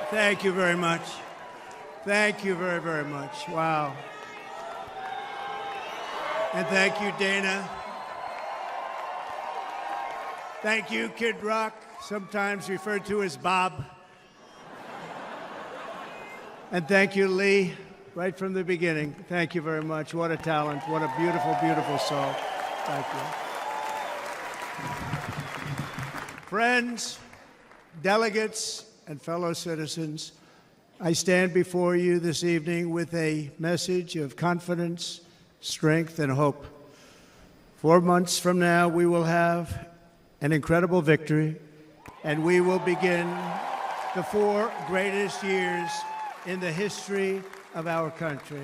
Thank you very much. Thank you very, very much. Wow. And thank you, Dana. Thank you, Kid Rock, sometimes referred to as Bob. And thank you, Lee, right from the beginning. Thank you very much. What a talent. What a beautiful, beautiful soul. Thank you. Friends, delegates, and fellow citizens, I stand before you this evening with a message of confidence, strength, and hope. 4 months from now, we will have an incredible victory, and we will begin the 4 greatest years in the history of our country.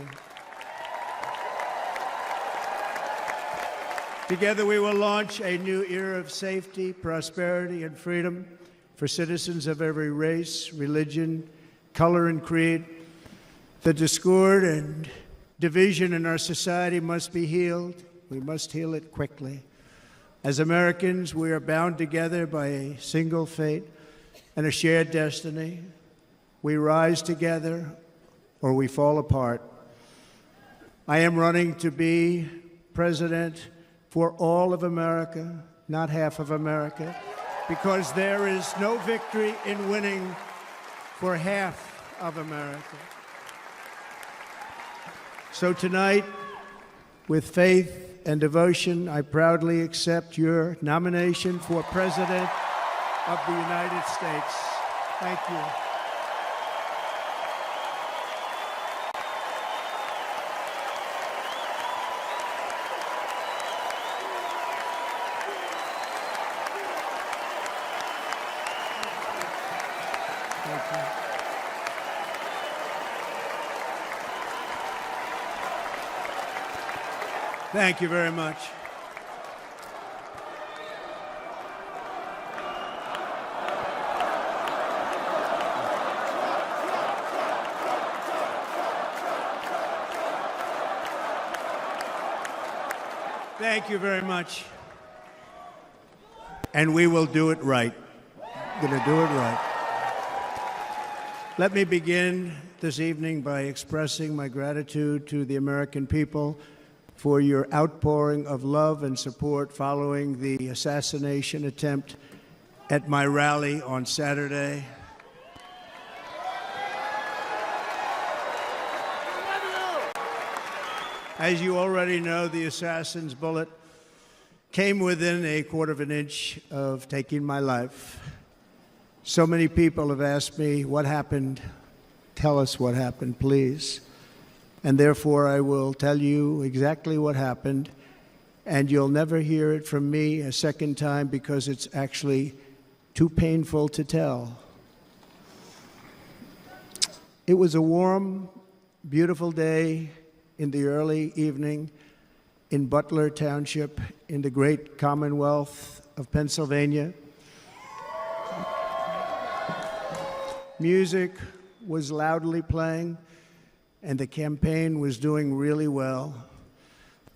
Together, we will launch a new era of safety, prosperity, and freedom for citizens of every race, religion, color, and creed. The discord and division in our society must be healed. We must heal it quickly. As Americans, we are bound together by a single fate and a shared destiny. We rise together or we fall apart. I am running to be president for all of America, not half of America, because there is no victory in winning for half of America. So tonight, with faith and devotion, I proudly accept your nomination for President of the United States. Thank you. Thank you very much. Thank you very much. And we will do it right. We're going to do it right. Let me begin this evening by expressing my gratitude to the American people for your outpouring of love and support following the assassination attempt at my rally on Saturday. As you already know, the assassin's bullet came within a quarter of an inch of taking my life. So many people have asked me, what happened? Tell us what happened, please. And therefore, I will tell you exactly what happened, and you'll never hear it from me a second time because it's actually too painful to tell. It was a warm, beautiful day in the early evening in Butler Township in the great Commonwealth of Pennsylvania. Music was loudly playing, and the campaign was doing really well.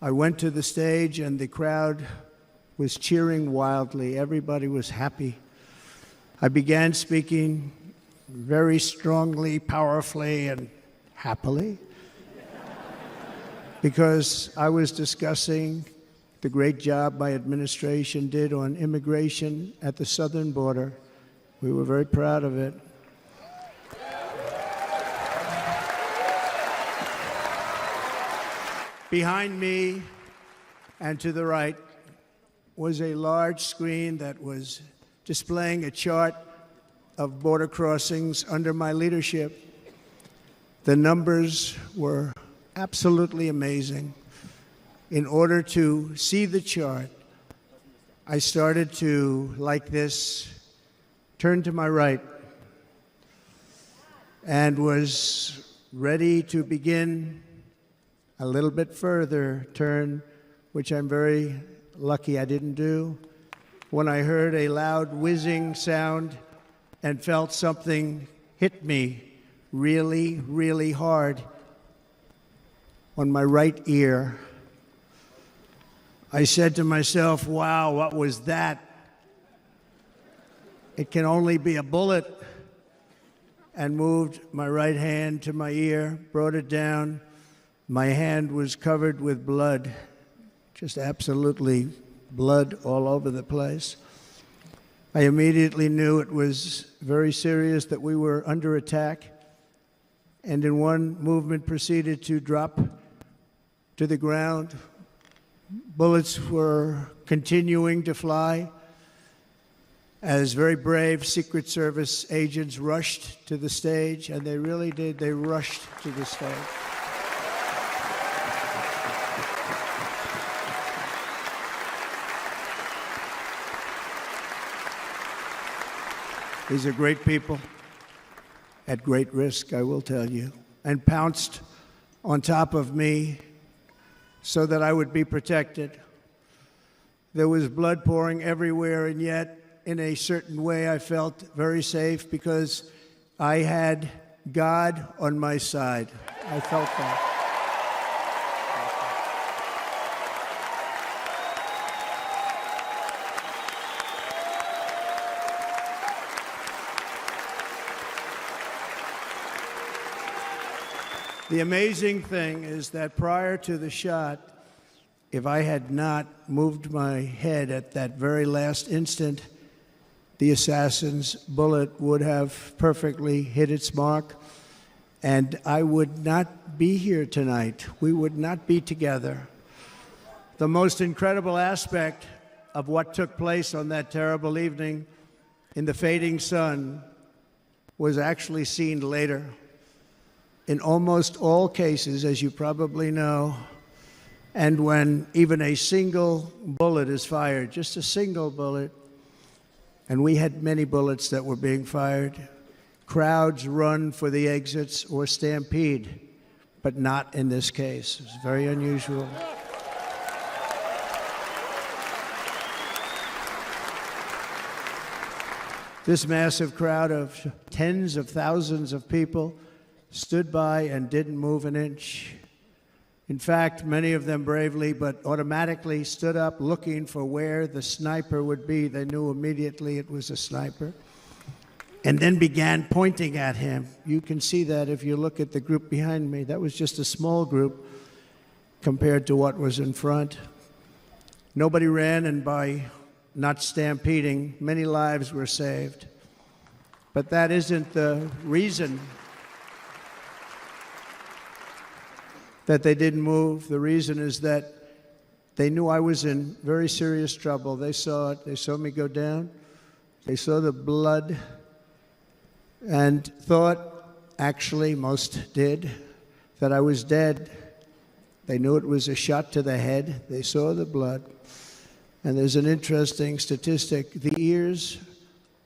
I went to the stage, and the crowd was cheering wildly. Everybody was happy. I began speaking very strongly, powerfully, and happily because I was discussing the great job my administration did on immigration at the southern border. We were very proud of it. Behind me and to the right was a large screen that was displaying a chart of border crossings under my leadership. The numbers were absolutely amazing. In order to see the chart, I started to, like this, turn to my right and was ready to begin a little bit further turn, which I'm very lucky I didn't do, when I heard a loud whizzing sound and felt something hit me really, really hard on my right ear. I said to myself, wow, what was that? It can only be a bullet. and moved my right hand to my ear, brought it down. My hand was covered with blood, just absolutely blood all over the place. I immediately knew it was very serious, that we were under attack, and in one movement proceeded to drop to the ground. Bullets were continuing to fly as very brave Secret Service agents rushed to the stage, and they really did. They rushed to the stage. These are great people at great risk, I will tell you, and pounced on top of me so that I would be protected. There was blood pouring everywhere, and yet, in a certain way, I felt very safe because I had God on my side. I felt that. The amazing thing is that prior to the shot, if I had not moved my head at that very last instant, the assassin's bullet would have perfectly hit its mark, and I would not be here tonight. We would not be together. The most incredible aspect of what took place on that terrible evening in the fading sun was actually seen later. In almost all cases, as you probably know, and when even a single bullet is fired, just a single bullet, and we had many bullets that were being fired, crowds run for the exits or stampede, but not in this case. It's very unusual. This massive crowd of tens of thousands of people stood by and didn't move an inch. In fact, many of them bravely but automatically stood up looking for where the sniper would be. They knew immediately it was a sniper, and then began pointing at him. You can see that if you look at the group behind me. That was just a small group compared to what was in front. Nobody ran, and by not stampeding, many lives were saved. But that isn't the reason that they didn't move. The reason is that they knew I was in very serious trouble. They saw it. They saw me go down. They saw the blood and thought, actually most did, that I was dead. They knew it was a shot to the head. They saw the blood. And there's an interesting statistic. The ears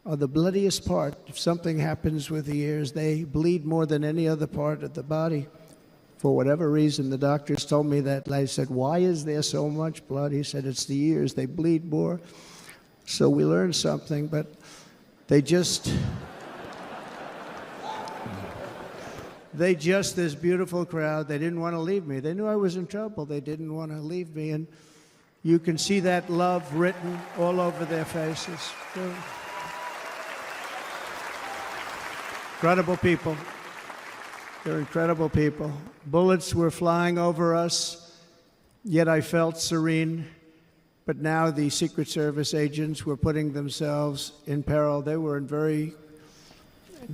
are the bloodiest part. If something happens with the ears, they bleed more than any other part of the body. For whatever reason, the doctors told me that. I said, why is there so much blood? He said, it's the ears. They bleed more. So we learned something, but they just, this beautiful crowd, they didn't want to leave me. They knew I was in trouble. They didn't want to leave me. And you can see that love written all over their faces. Incredible people. They're incredible people. Bullets were flying over us, yet I felt serene. But now the Secret Service agents were putting themselves in peril. They were in very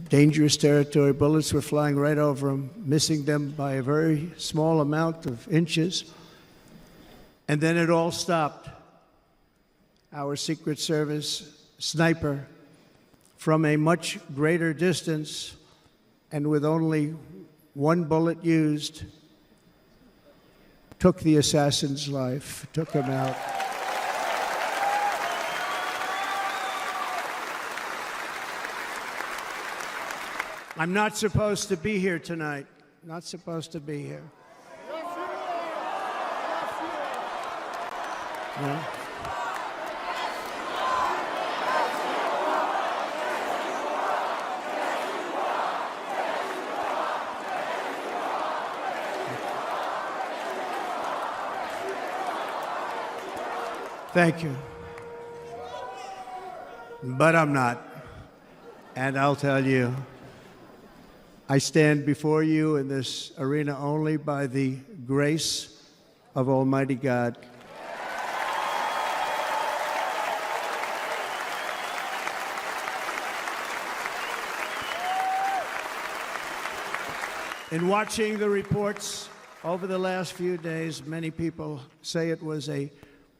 dangerous territory. Bullets were flying right over them, missing them by a very small amount of inches. And then it all stopped. Our Secret Service sniper, from a much greater distance and with only one bullet used, took the assassin's life, took him out. I'm not supposed to be here tonight. Not supposed to be here. No? Thank you. But I'm not. And I'll tell you, I stand before you in this arena only by the grace of Almighty God. In watching the reports over the last few days, many people say it was a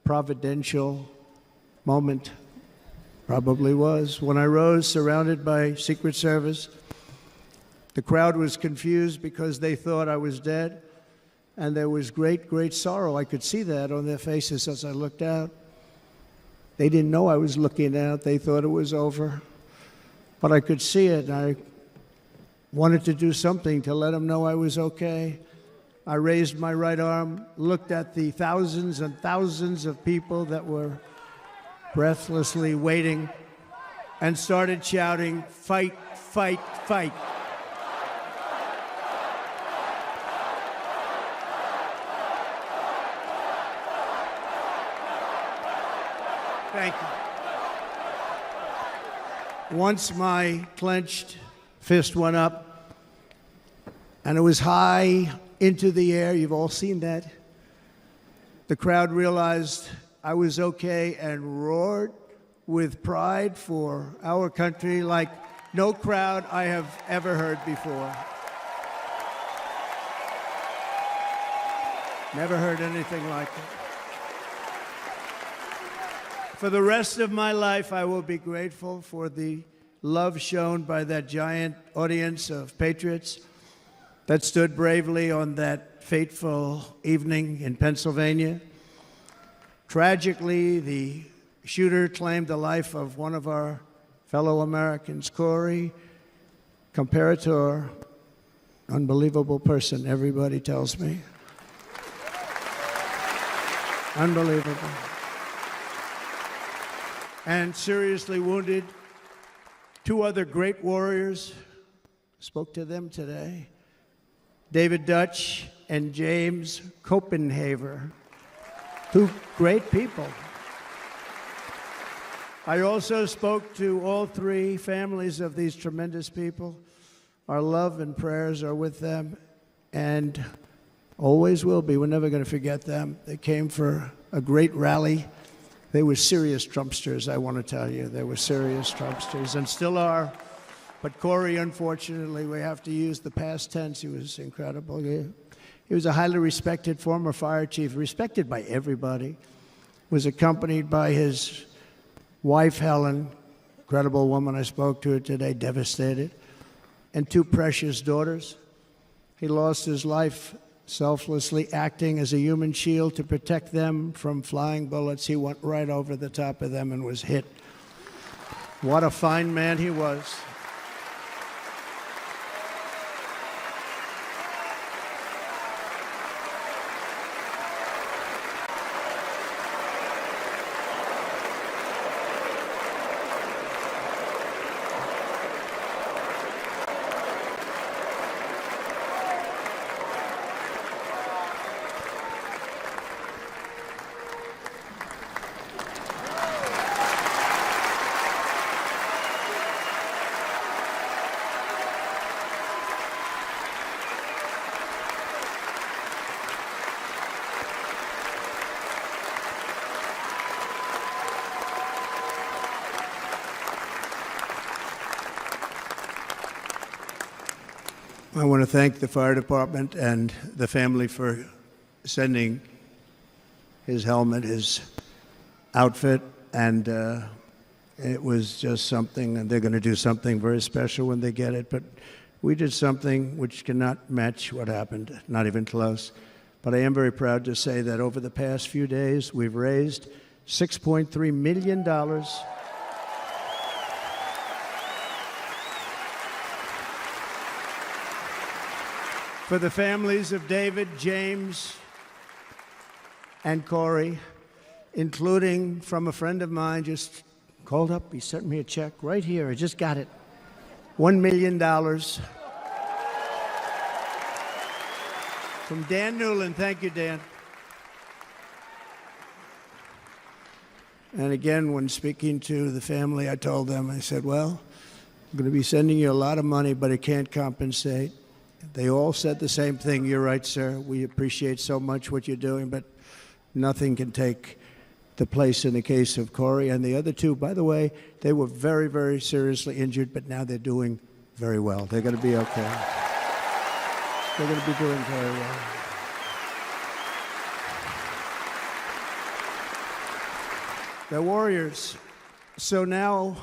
providential moment. Probably was. When I rose surrounded by Secret Service, the crowd was confused because they thought I was dead, and there was great, great sorrow. I could see that on their faces as I looked out. They didn't know I was looking out. They thought it was over. But I could see it, and I wanted to do something to let them know I was okay. I raised my right arm, looked at the thousands and thousands of people that were breathlessly waiting, and started shouting, "Fight, fight, fight." Thank you. Once my clenched fist went up, and it was high into the air. You've all seen that. The crowd realized I was okay and roared with pride for our country like no crowd I have ever heard before. Never heard anything like it. For the rest of my life, I will be grateful for the love shown by that giant audience of patriots that stood bravely on that fateful evening in Pennsylvania. Tragically, the shooter claimed the life of one of our fellow Americans, Corey, comparator, unbelievable person, everybody tells me. Unbelievable. And seriously wounded, two other great warriors, spoke to them today, David Dutch and James Copenhaver, two great people. I also spoke to all three families of these tremendous people. Our love and prayers are with them, and always will be. We're never going to forget them. They came for a great rally. They were serious Trumpsters, I want to tell you. They were serious Trumpsters, and still are. But Corey, unfortunately, we have to use the past tense. He was incredible. He was a highly respected former fire chief, respected by everybody. Was accompanied by his wife, Helen, incredible woman. I spoke to her today, devastated, and two precious daughters. He lost his life selflessly acting as a human shield to protect them from flying bullets. He went right over the top of them and was hit. What a fine man he was. I want to thank the fire department and the family for sending his helmet, his outfit, and it was just something, and they're going to do something very special when they get it. But we did something which cannot match what happened, not even close. But I am very proud to say that over the past few days, we've raised $6.3 million for the families of David, James, and Corey, including from a friend of mine just called up. He sent me a check right here. I just got it. $1 million from Dan Newland. Thank you, Dan. And again, when speaking to the family, I told them, I said, well, I'm going to be sending you a lot of money, but it can't compensate. They all said the same thing. You're right, sir. We appreciate so much what you're doing, but nothing can take the place in the case of Corey. And the other two, by the way, they were very, very seriously injured, but now they're doing very well. They're going to be okay. They're going to be doing very well. They're warriors. So now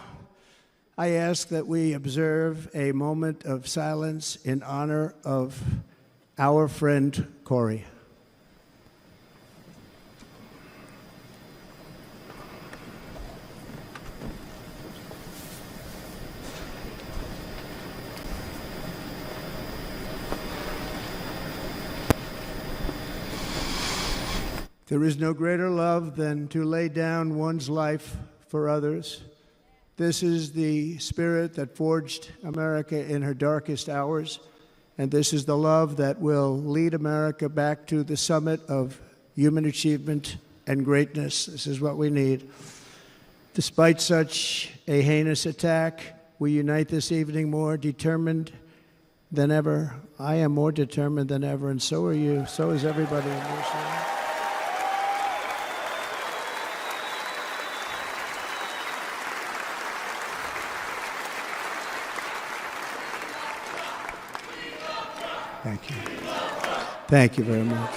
I ask that we observe a moment of silence in honor of our friend Corey. There is no greater love than to lay down one's life for others. This is the spirit that forged America in her darkest hours, and this is the love that will lead America back to the summit of human achievement and greatness. This is what we need. Despite such a heinous attack, we unite this evening more determined than ever. I am more determined than ever, and so are you. So is everybody in this room. Thank you. Thank you very much.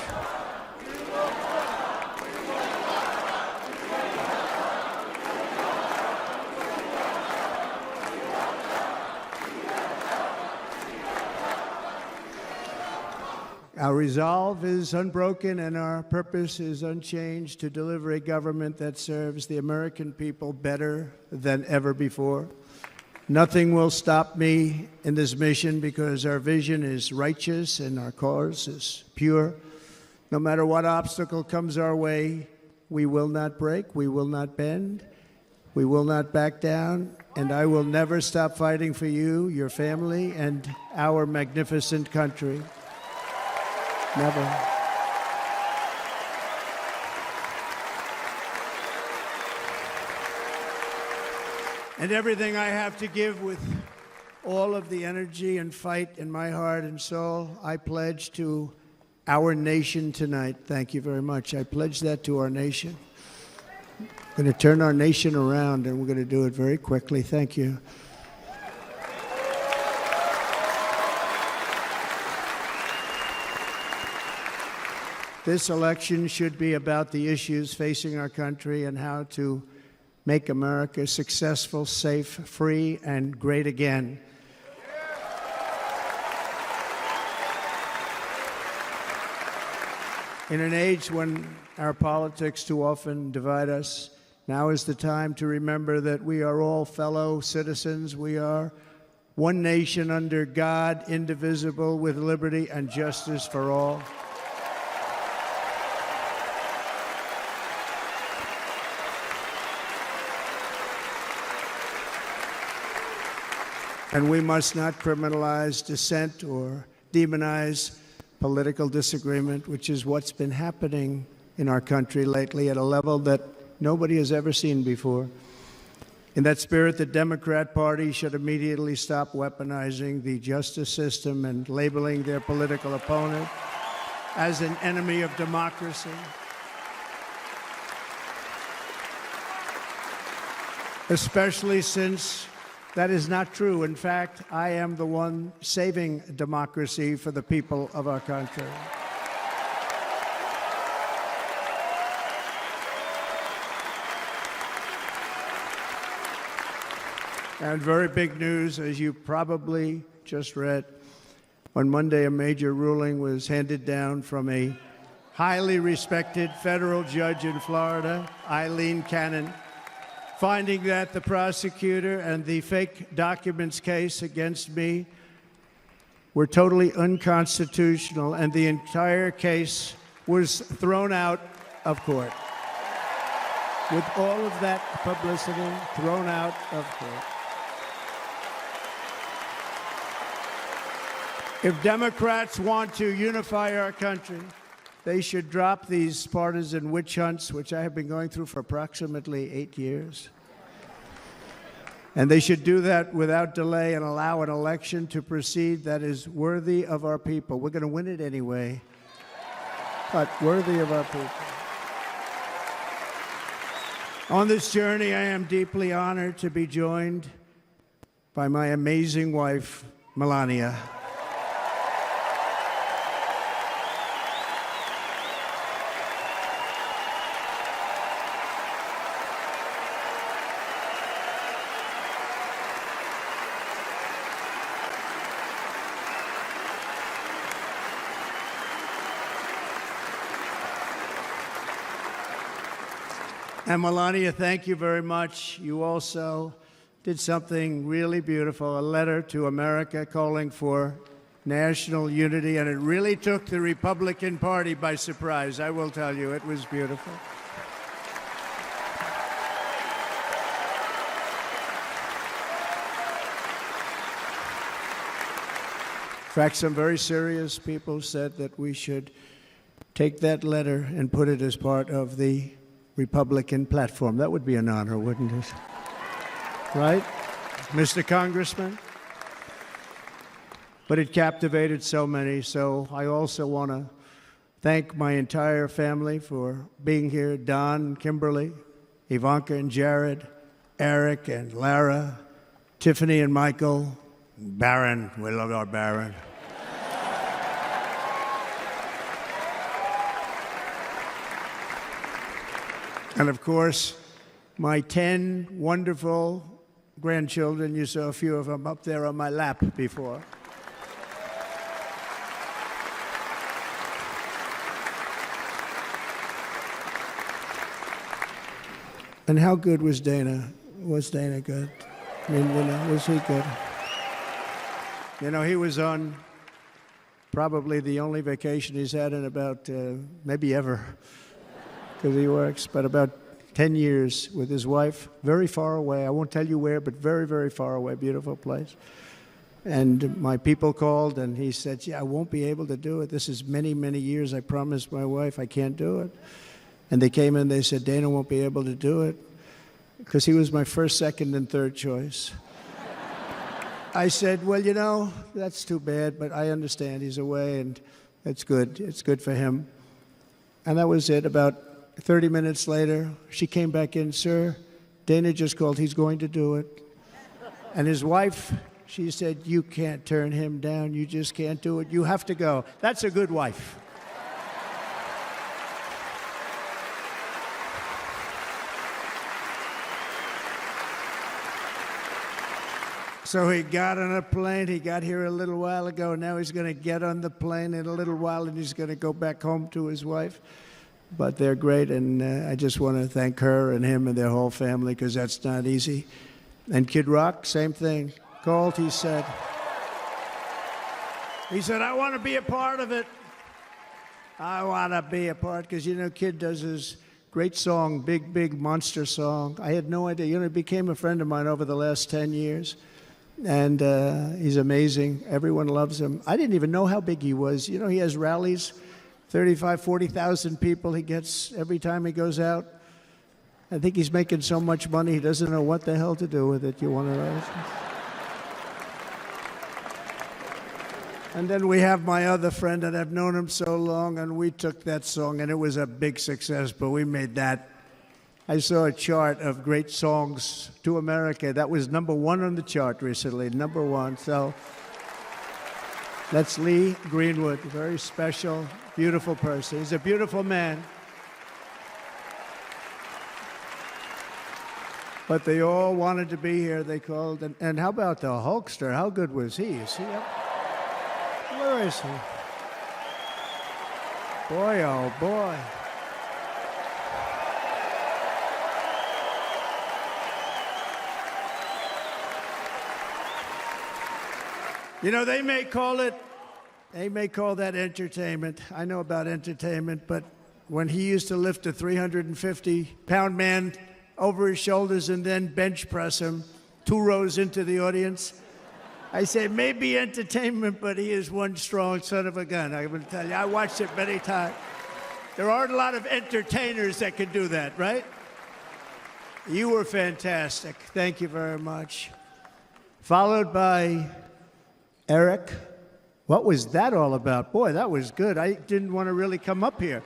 Our resolve is unbroken and our purpose is unchanged to deliver a government that serves the American people better than ever before. Nothing will stop me in this mission because our vision is righteous and our cause is pure. No matter what obstacle comes our way, we will not break, we will not bend, we will not back down, and I will never stop fighting for you, your family, and our magnificent country. Never. And everything I have to give with all of the energy and fight in my heart and soul, I pledge to our nation tonight. Thank you very much. I pledge that to our nation. We're going to turn our nation around, and we're going to do it very quickly. Thank you. This election should be about the issues facing our country and how to make America successful, safe, free, and great again. In an age when our politics too often divide us, now is the time to remember that we are all fellow citizens. We are one nation under God, indivisible, with liberty and justice for all. And we must not criminalize dissent or demonize political disagreement, which is what's been happening in our country lately at a level that nobody has ever seen before. In that spirit, the Democrat Party should immediately stop weaponizing the justice system and labeling their political opponent as an enemy of democracy. Especially since that is not true. In fact, I am the one saving democracy for the people of our country. And very big news, as you probably just read, on Monday a major ruling was handed down from a highly respected federal judge in Florida, Eileen Cannon, finding that the prosecutor and the fake documents case against me were totally unconstitutional, and the entire case was thrown out of court. With all of that publicity, thrown out of court. If Democrats want to unify our country, they should drop these partisan witch hunts, which I have been going through for approximately 8 years. And they should do that without delay and allow an election to proceed that is worthy of our people. We're going to win it anyway, but worthy of our people. On this journey, I am deeply honored to be joined by my amazing wife, Melania. And Melania, thank you very much. You also did something really beautiful, a letter to America calling for national unity, and it really took the Republican Party by surprise. I will tell you, it was beautiful. In fact, some very serious people said that we should take that letter and put it as part of the Republican platform. That would be an honor, wouldn't it? Right, Mr. Congressman? But it captivated so many, so I also want to thank my entire family for being here. Don, Kimberly, Ivanka and Jared, Eric and Lara, Tiffany and Michael, Barron. We love our Barron. And of course, my 10 wonderful grandchildren. You saw a few of them up there on my lap before. And how good was Dana? Was Dana good? I mean, was he good? He was on probably the only vacation he's had in about, maybe ever, because he works, but about 10 years with his wife, very far away. I won't tell you where, but very, very far away, beautiful place. And my people called, and he said, I won't be able to do it. This is many, many years. I promised my wife I can't do it. And they came in, they said, Dana won't be able to do it, because he was my first, second, and third choice. I said, well, that's too bad, but I understand he's away, and it's good. It's good for him. And that was it. About 30 minutes later, she came back in, sir, Dana just called, he's going to do it. And his wife, she said, you can't turn him down, you just can't do it, you have to go. That's a good wife. So he got on a plane, he got here a little while ago, now he's going to get on the plane in a little while and he's going to go back home to his wife. But they're great, and I just want to thank her and him and their whole family, because that's not easy. And Kid Rock, same thing. Called, he said, I want to be a part of it. I want to be a part, because, Kid does his great song, Big, Big Monster song. I had no idea. He became a friend of mine over the last 10 years. And he's amazing. Everyone loves him. I didn't even know how big he was. He has rallies. 35, 40,000 people he gets every time he goes out. I think he's making so much money, he doesn't know what the hell to do with it. You want to know? And then we have my other friend, and I've known him so long, and we took that song, and it was a big success, but we made that. I saw a chart of great songs to America. That was #1 on the chart recently, #1. So that's Lee Greenwood, a very special, beautiful person. He's a beautiful man. But they all wanted to be here. They called. And how about the Hulkster? How good was he? Is he up? Where is he? Boy, oh boy. They may call that entertainment. I know about entertainment, but when he used to lift a 350-pound man over his shoulders and then bench press him 2 rows into the audience, I say maybe entertainment, but he is one strong son of a gun. I will tell you, I watched it many times. There aren't a lot of entertainers that can do that, right? You were fantastic. Thank you very much. Followed by Eric. What was that all about? Boy, that was good. I didn't want to really come up here.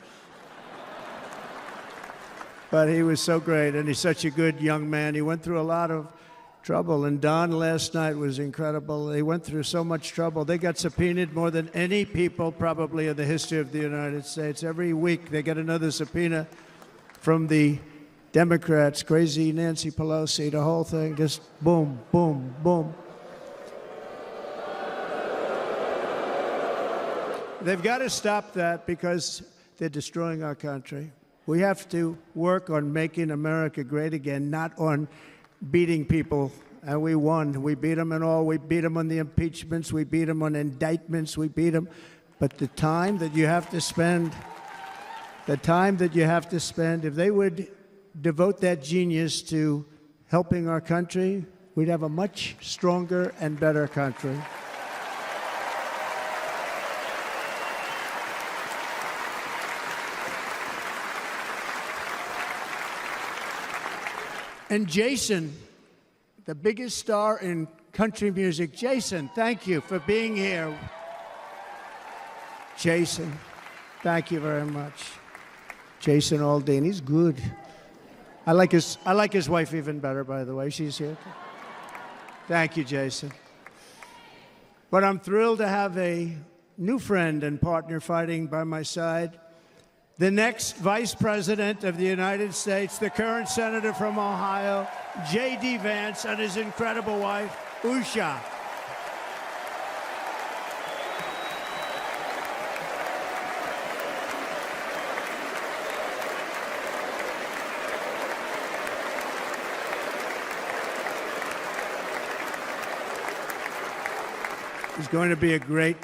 But he was so great, and he's such a good young man. He went through a lot of trouble, and Don last night was incredible. They went through so much trouble. They got subpoenaed more than any people probably in the history of the United States. Every week they get another subpoena from the Democrats, crazy Nancy Pelosi, the whole thing, just boom, boom, boom. They've got to stop that because they're destroying our country. We have to work on making America great again, not on beating people. And we won. We beat them and all. We beat them on the impeachments. We beat them on indictments. We beat them. But the time that you have to spend, if they would devote that genius to helping our country, we'd have a much stronger and better country. And Jason, the biggest star in country music. Jason, thank you for being here. Jason, thank you very much. Jason Aldean, he's good. I like his wife even better, by the way. She's here. Thank you, Jason. But I'm thrilled to have a new friend and partner fighting by my side. The next Vice President of the United States, the current Senator from Ohio, J.D. Vance, and his incredible wife, Usha. He's going to be a great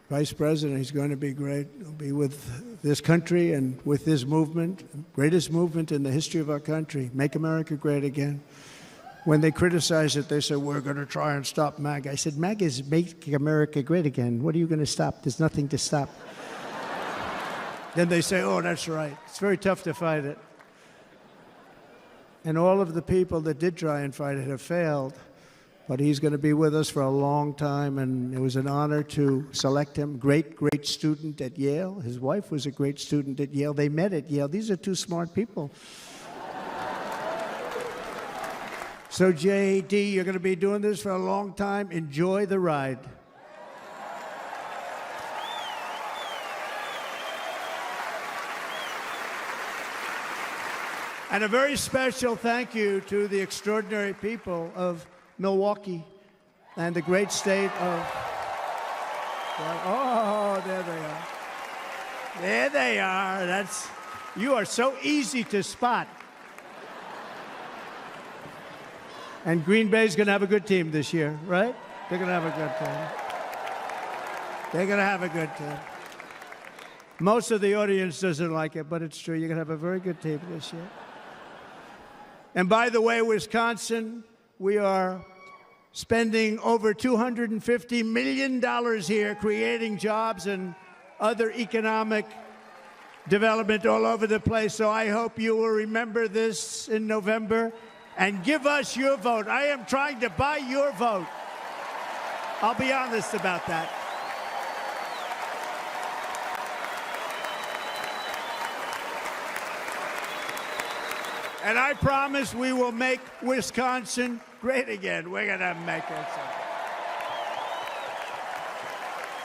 Vice President. He's going to be great. He'll be with this country and with this movement, greatest movement in the history of our country, Make America Great Again. When they criticize it, they say, we're going to try and stop MAGA. I said, MAGA is Make America Great Again. What are you going to stop? There's nothing to stop. Then they say, oh, that's right. It's very tough to fight it. And all of the people that did try and fight it have failed. But he's going to be with us for a long time, and it was an honor to select him. Great, great student at Yale. His wife was a great student at Yale. They met at Yale. These are two smart people. So, J.D., you're going to be doing this for a long time. Enjoy the ride. And a very special thank you to the extraordinary people of Milwaukee and the great state of, oh, there they are. There they are. You are so easy to spot. And Green Bay's going to have a good team this year, right? They're going to have a good team. They're going to have a good team. Most of the audience doesn't like it, but it's true. You're going to have a very good team this year. And by the way, Wisconsin, we are spending over $250 million here, creating jobs and other economic development all over the place. So I hope you will remember this in November and give us your vote. I am trying to buy your vote. I'll be honest about that. And I promise we will make Wisconsin great again. We're going to make it.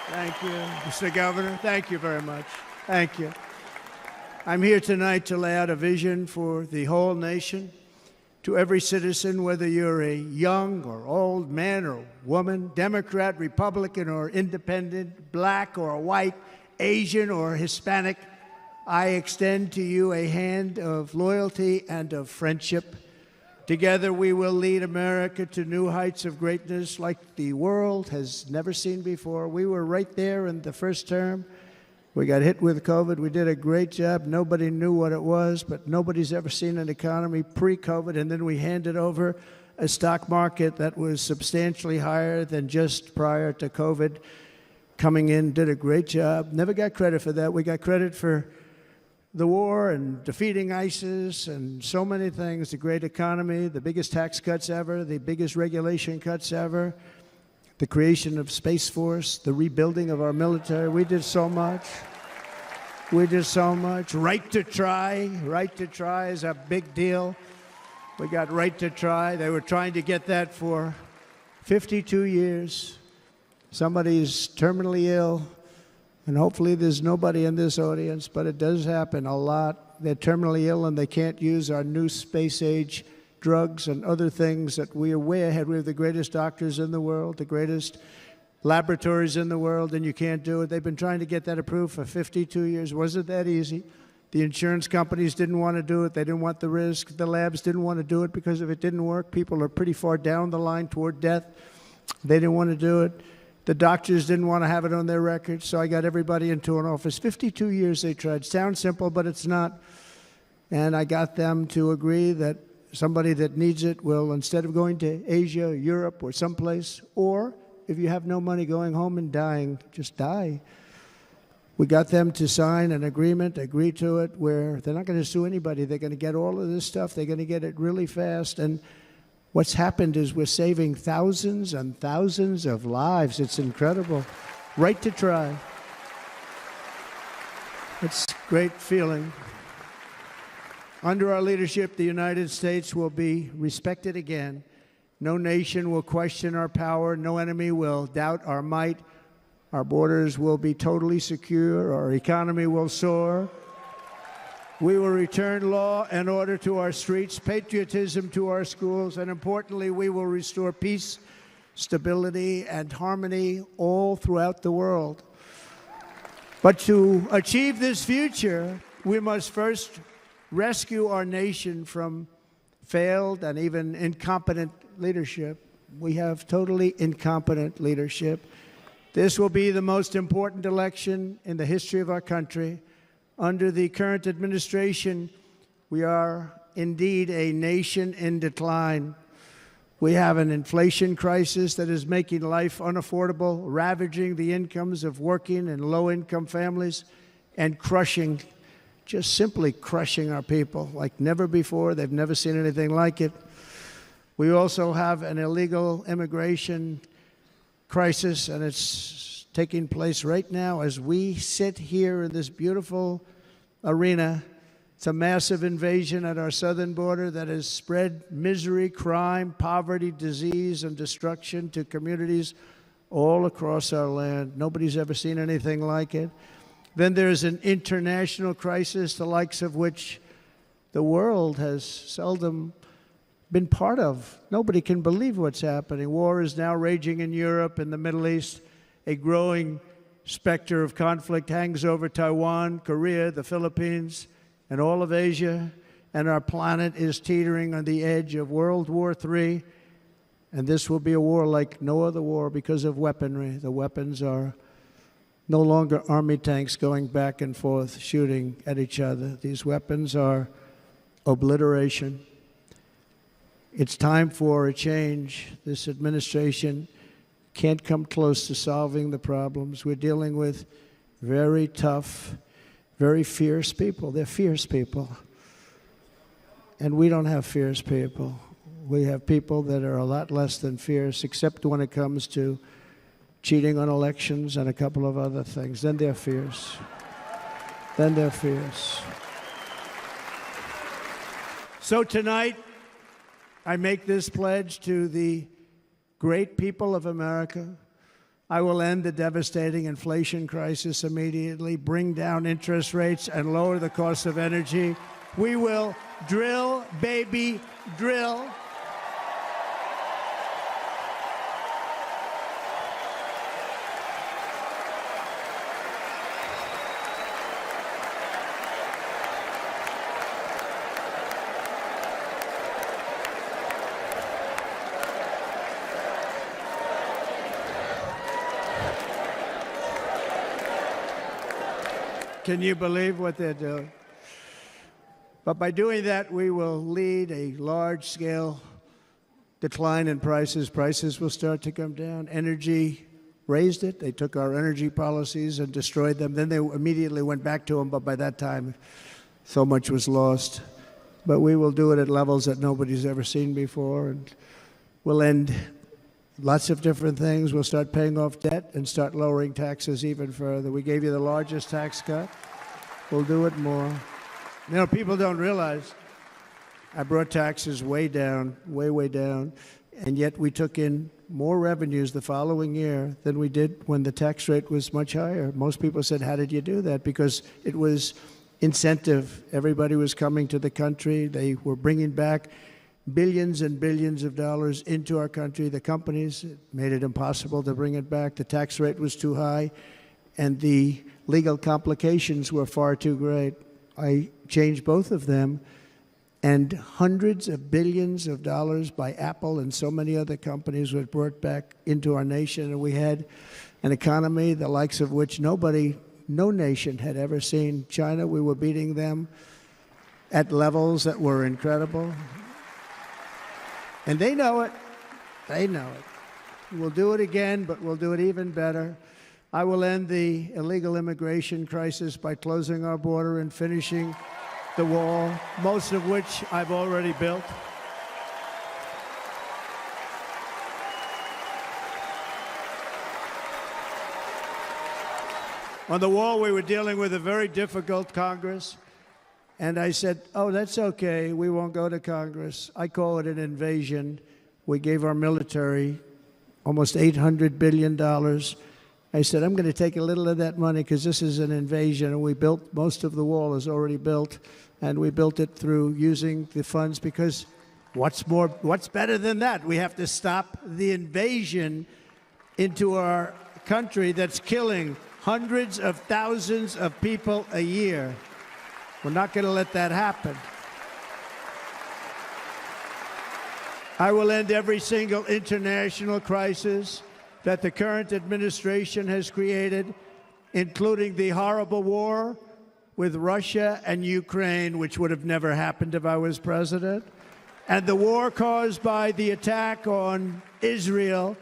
Thank you, Mr. Governor. Thank you very much. Thank you. I'm here tonight to lay out a vision for the whole nation. To every citizen, whether you're a young or old man or woman, Democrat, Republican, or independent, black or white, Asian or Hispanic, I extend to you a hand of loyalty and of friendship. Together we will lead America to new heights of greatness like the world has never seen before. We were right there in the first term. We got hit with COVID. We did a great job. Nobody knew what it was, but nobody's ever seen an economy pre-COVID. And then we handed over a stock market that was substantially higher than just prior to COVID. Coming in, did a great job. Never got credit for that. We got credit for the war and defeating ISIS and so many things, the great economy, the biggest tax cuts ever, the biggest regulation cuts ever, the creation of Space Force, the rebuilding of our military. We did so much. We did so much. Right to try. Right to try is a big deal. We got right to try. They were trying to get that for 52 years. Somebody's terminally ill, and hopefully there's nobody in this audience, but it does happen a lot. They're terminally ill and they can't use our new space-age drugs and other things that we are way ahead. We have the greatest doctors in the world, the greatest laboratories in the world, and you can't do it. They've been trying to get that approved for 52 years. Wasn't that easy? The insurance companies didn't want to do it. They didn't want the risk. The labs didn't want to do it because if it didn't work, people are pretty far down the line toward death. They didn't want to do it. The doctors didn't want to have it on their records, so I got everybody into an office. 52 years they tried. Sounds simple, but it's not. And I got them to agree that somebody that needs it will, instead of going to Asia, Europe, or someplace, or if you have no money going home and dying, just die. We got them to sign an agreement, agree to it, where they're not going to sue anybody. They're going to get all of this stuff. They're going to get it really fast. And what's happened is we're saving thousands and thousands of lives. It's incredible. Right to try. It's a great feeling. Under our leadership, the United States will be respected again. No nation will question our power. No enemy will doubt our might. Our borders will be totally secure. Our economy will soar. We will return law and order to our streets, patriotism to our schools, and importantly, we will restore peace, stability, and harmony all throughout the world. But to achieve this future, we must first rescue our nation from failed and even incompetent leadership. We have totally incompetent leadership. This will be the most important election in the history of our country. Under the current administration, we are indeed a nation in decline. We have an inflation crisis that is making life unaffordable, ravaging the incomes of working and low-income families, and crushing, just simply crushing our people like never before. They've never seen anything like it. We also have an illegal immigration crisis, and it's taking place right now as we sit here in this beautiful arena. It's a massive invasion at our southern border that has spread misery, crime, poverty, disease, and destruction to communities all across our land. Nobody's ever seen anything like it. Then there's an international crisis, the likes of which the world has seldom been part of. Nobody can believe what's happening. War is now raging in Europe and the Middle East. A growing specter of conflict hangs over Taiwan, Korea, the Philippines, and all of Asia. And our planet is teetering on the edge of World War III. And this will be a war like no other war because of weaponry. The weapons are no longer army tanks going back and forth shooting at each other. These weapons are obliteration. It's time for a change. This administration can't come close to solving the problems. We're dealing with very tough, very fierce people. They're fierce people. And we don't have fierce people. We have people that are a lot less than fierce, except when it comes to cheating on elections and a couple of other things. Then they're fierce. Then they're fierce. So tonight, I make this pledge to the great people of America. I will end the devastating inflation crisis immediately, bring down interest rates, and lower the cost of energy. We will drill, baby, drill. Can you believe what they're doing? But by doing that, we will lead a large-scale decline in prices. Prices will start to come down. Energy raised it. They took our energy policies and destroyed them. Then they immediately went back to them, but by that time, So much was lost. But we will do it at levels that nobody's ever seen before. And we'll end lots of different things. We'll start paying off debt and start lowering taxes even further. We gave you the largest tax cut. We'll do it more. You know, people don't realize I brought taxes way down, way down, and yet we took in more revenues the following year than we did when the tax rate was much higher. Most people said, how did you do that? Because it was incentive. Everybody was coming to the country. They were bringing back billions and billions of dollars into our country. The companies made it impossible to bring it back. The tax rate was too high, and the legal complications were far too great. I changed both of them, and hundreds of billions of dollars by Apple and so many other companies were brought back into our nation, and we had an economy the likes of which no nation had ever seen. China, we were beating them at levels that were incredible. And they know it. They know it. We'll do it again, but we'll do it even better. I will end the illegal immigration crisis by closing our border and finishing the wall, most of which I've already built. On the wall, we were dealing with a very difficult Congress, and I said, oh, that's okay, we won't go to Congress. I call it an invasion. We gave our military almost $800 billion. I said, I'm going to take a little of that money because this is an invasion, and we built, most of the wall is already built, and we built it through using the funds because what's better than that? We have to stop the invasion into our country that's killing hundreds of thousands of people a year. We're not going to let that happen. I will end every single international crisis that the current administration has created, including the horrible war with Russia and Ukraine, which would have never happened if I was president, and the war caused by the attack on Israel,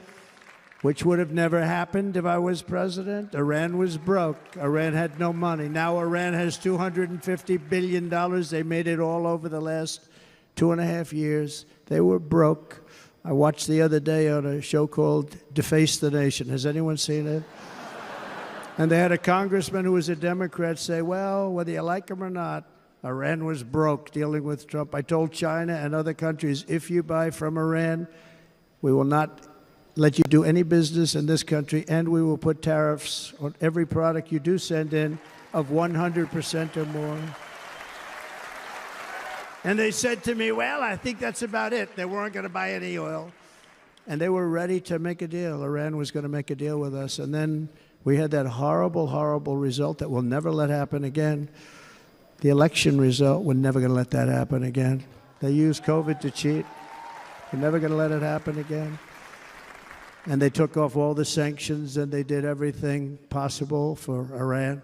which would have never happened if I was president. Iran was broke. Iran had no money. Now Iran has $250 billion. They made it all over the last 2.5 years. They were broke. I watched the other day on a show called Assassination. Has anyone seen it? And they had a congressman who was a Democrat say, well, whether you like him or not, Iran was broke dealing with Trump. I told China and other countries, if you buy from Iran, we will not let you do any business in this country, and we will put tariffs on every product you do send in of 100% or more. And they said to me, well, I think that's about it. They weren't going to buy any oil. And they were ready to make a deal. Iran was going to make a deal with us. And then we had that horrible, horrible result that we'll never let happen again. The election result, we're never going to let that happen again. They used COVID to cheat. We're never going to let it happen again. And they took off all the sanctions, and they did everything possible for Iran.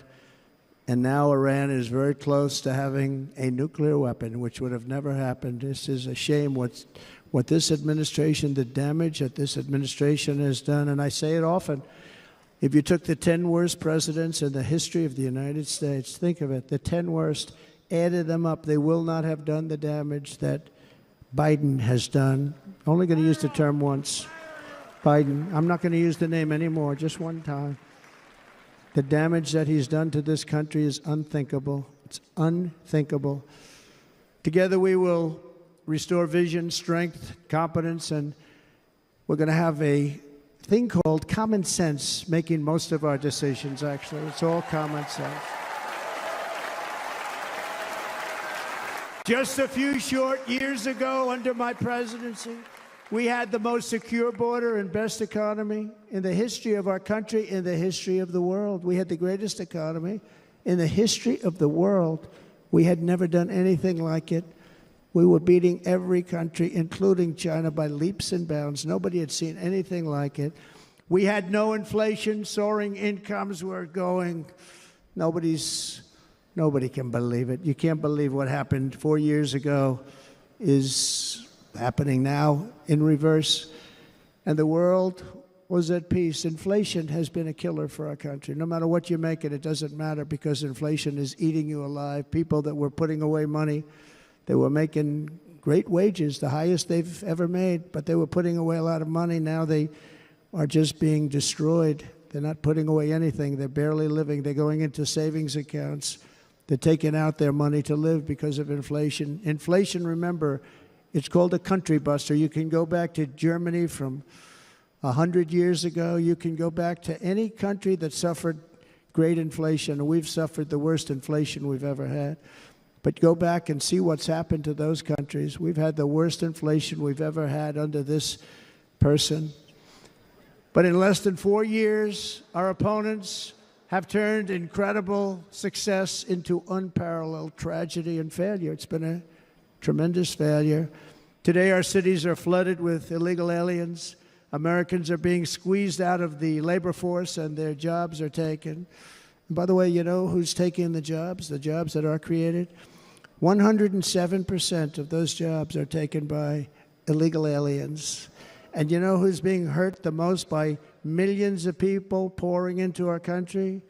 And now Iran is very close to having a nuclear weapon, which would have never happened. This is a shame what this administration, the damage that this administration has done. And I say it often, if you took the 10 worst presidents in the history of the United States, think of it, the 10 worst, added them up, they will not have done the damage that Biden has done. Only going to use the term once. Biden, I'm not going to use the name anymore, just one time. The damage that he's done to this country is unthinkable. It's unthinkable. Together we will restore vision, strength, competence, and we're going to have a thing called common sense making most of our decisions, actually. It's all common sense. Just a few short years ago, under my presidency, we had the most secure border and best economy in the history of our country, in the history of the world. We had the greatest economy in the history of the world. We had never done anything like it. We were beating every country, including China, by leaps and bounds. Nobody had seen anything like it. We had no inflation, soaring incomes were going. Nobody can believe it. You can't believe what happened 4 years ago is happening now in reverse. And the world was at peace. Inflation has been a killer for our country. No matter what you make it doesn't matter because inflation is eating you alive. People that were putting away money, they were making great wages, the highest they've ever made, but they were putting away a lot of money. Now they are just being destroyed. They're not putting away anything. They're barely living. They're going into savings accounts. They're taking out their money to live because of inflation. Inflation, remember, it's called a country buster. You can go back to Germany from 100 years ago. You can go back to any country that suffered great inflation. We've suffered the worst inflation we've ever had. But go back and see what's happened to those countries. We've had the worst inflation we've ever had under this person. But in less than 4 years, our opponents have turned incredible success into unparalleled tragedy and failure. It's been a tremendous failure. Today, our cities are flooded with illegal aliens. Americans are being squeezed out of the labor force and their jobs are taken. And by the way, you know who's taking the jobs that are created? 107% of those jobs are taken by illegal aliens. And you know who's being hurt the most by millions of people pouring into our country?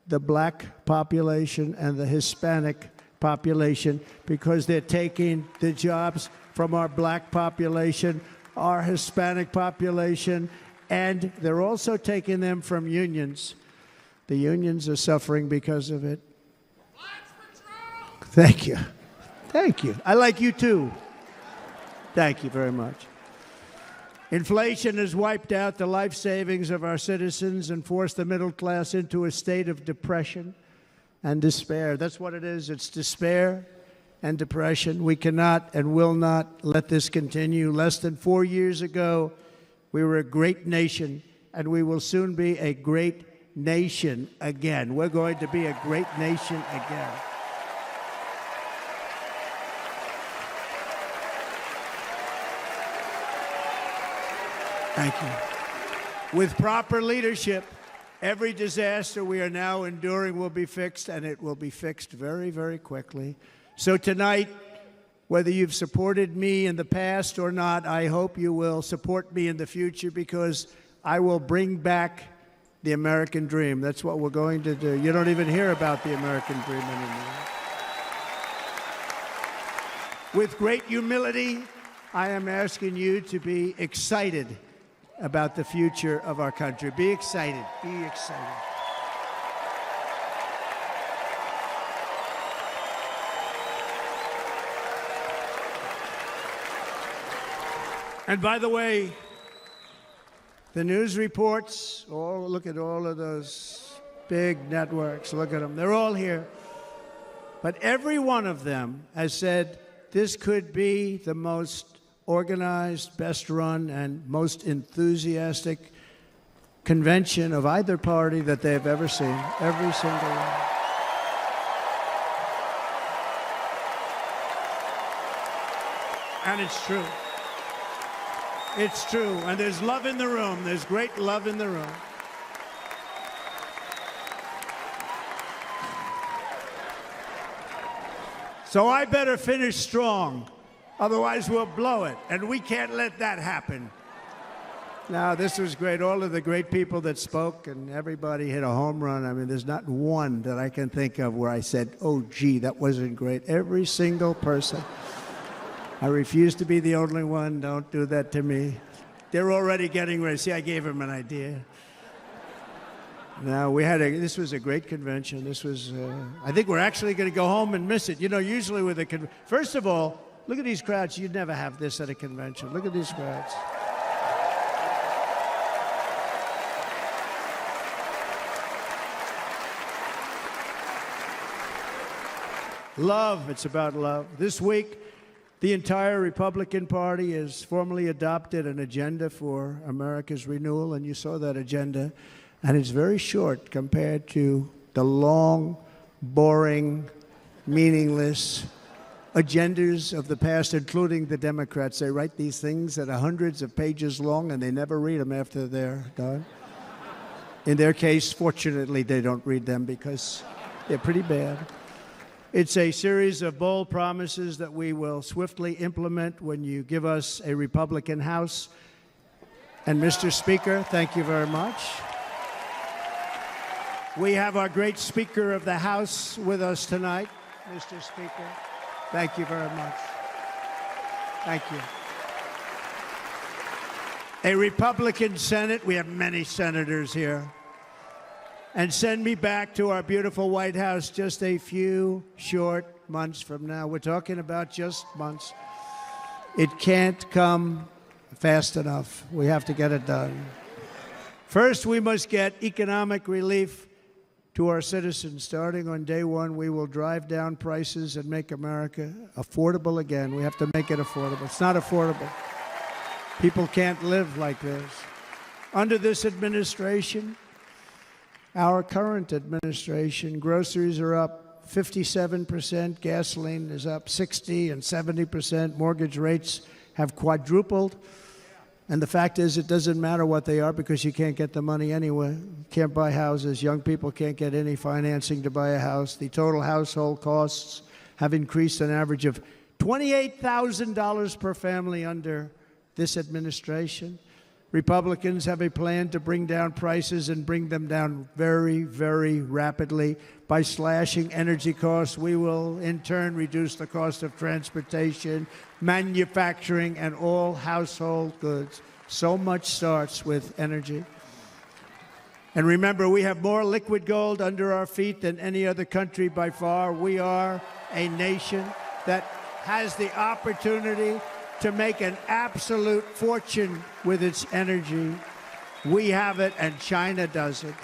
The black population and the Hispanic population, because they're taking the jobs from our black population, our Hispanic population, and they're also taking them from unions. The unions are suffering because of it. Thank you. Thank you. I like you too. Thank you very much. Inflation has wiped out the life savings of our citizens and forced the middle class into a state of depression and despair. That's what it is. It's despair and depression. We cannot and will not let this continue. Less than 4 years ago, we were a great nation, and we will soon be a great nation again. We're going to be a great nation again. Thank you. With proper leadership, every disaster we are now enduring will be fixed, and it will be fixed very, very quickly. So tonight, whether you've supported me in the past or not, I hope you will support me in the future, because I will bring back the American dream. That's what we're going to do. You don't even hear about the American dream anymore. With great humility, I am asking you to be excited about the future of our country. Be excited. Be excited. And by the way, the news reports, look at all of those big networks. Look at them. They're all here. But every one of them has said this could be the most organized, best run, and most enthusiastic convention of either party that they've ever seen. Every single one. And it's true. It's true. And there's love in the room. There's great love in the room. So I better finish strong. Otherwise, we'll blow it, and we can't let that happen. Now, this was great. All of the great people that spoke, and everybody hit a home run. I mean, there's not one that I can think of where I said, oh, gee, that wasn't great. Every single person. I refuse to be the only one. Don't do that to me. They're already getting ready. See, I gave them an idea. Now, this was a great convention. This was, I think we're actually going to go home and miss it. You know, usually with a first of all, look at these crowds. You'd never have this at a convention. Look at these crowds. Love. It's about love. This week, the entire Republican Party has formally adopted an agenda for America's renewal, and you saw that agenda. And it's very short compared to the long, boring, meaningless agendas of the past, including the Democrats. They write these things that are hundreds of pages long, and they never read them after they're done. In their case, fortunately, they don't read them because they're pretty bad. It's a series of bold promises that we will swiftly implement when you give us a Republican House And Mr. Speaker, thank you very much. We have our great Speaker of the House with us tonight. Mr. Speaker, thank you very much. Thank you. A Republican Senate, we have many senators here, and send me back to our beautiful White House just a few short months from now. We're talking about just months. It can't come fast enough. We have to get it done. First, we must get economic relief to our citizens. Starting on day one, we will drive down prices and make America affordable again. We have to make it affordable. It's not affordable. People can't live like this. Under this administration, our current administration, groceries are up 57%, gasoline is up 60 and 70%, mortgage rates have quadrupled. And the fact is, it doesn't matter what they are because you can't get the money anyway. You can't buy houses. Young people can't get any financing to buy a house. The total household costs have increased an average of $28,000 per family under this administration. Republicans have a plan to bring down prices and bring them down very, very rapidly. By slashing energy costs, we will in turn reduce the cost of transportation, manufacturing, and all household goods. So much starts with energy. And remember, we have more liquid gold under our feet than any other country by far. We are a nation that has the opportunity to make an absolute fortune with its energy. We have it, and China doesn't.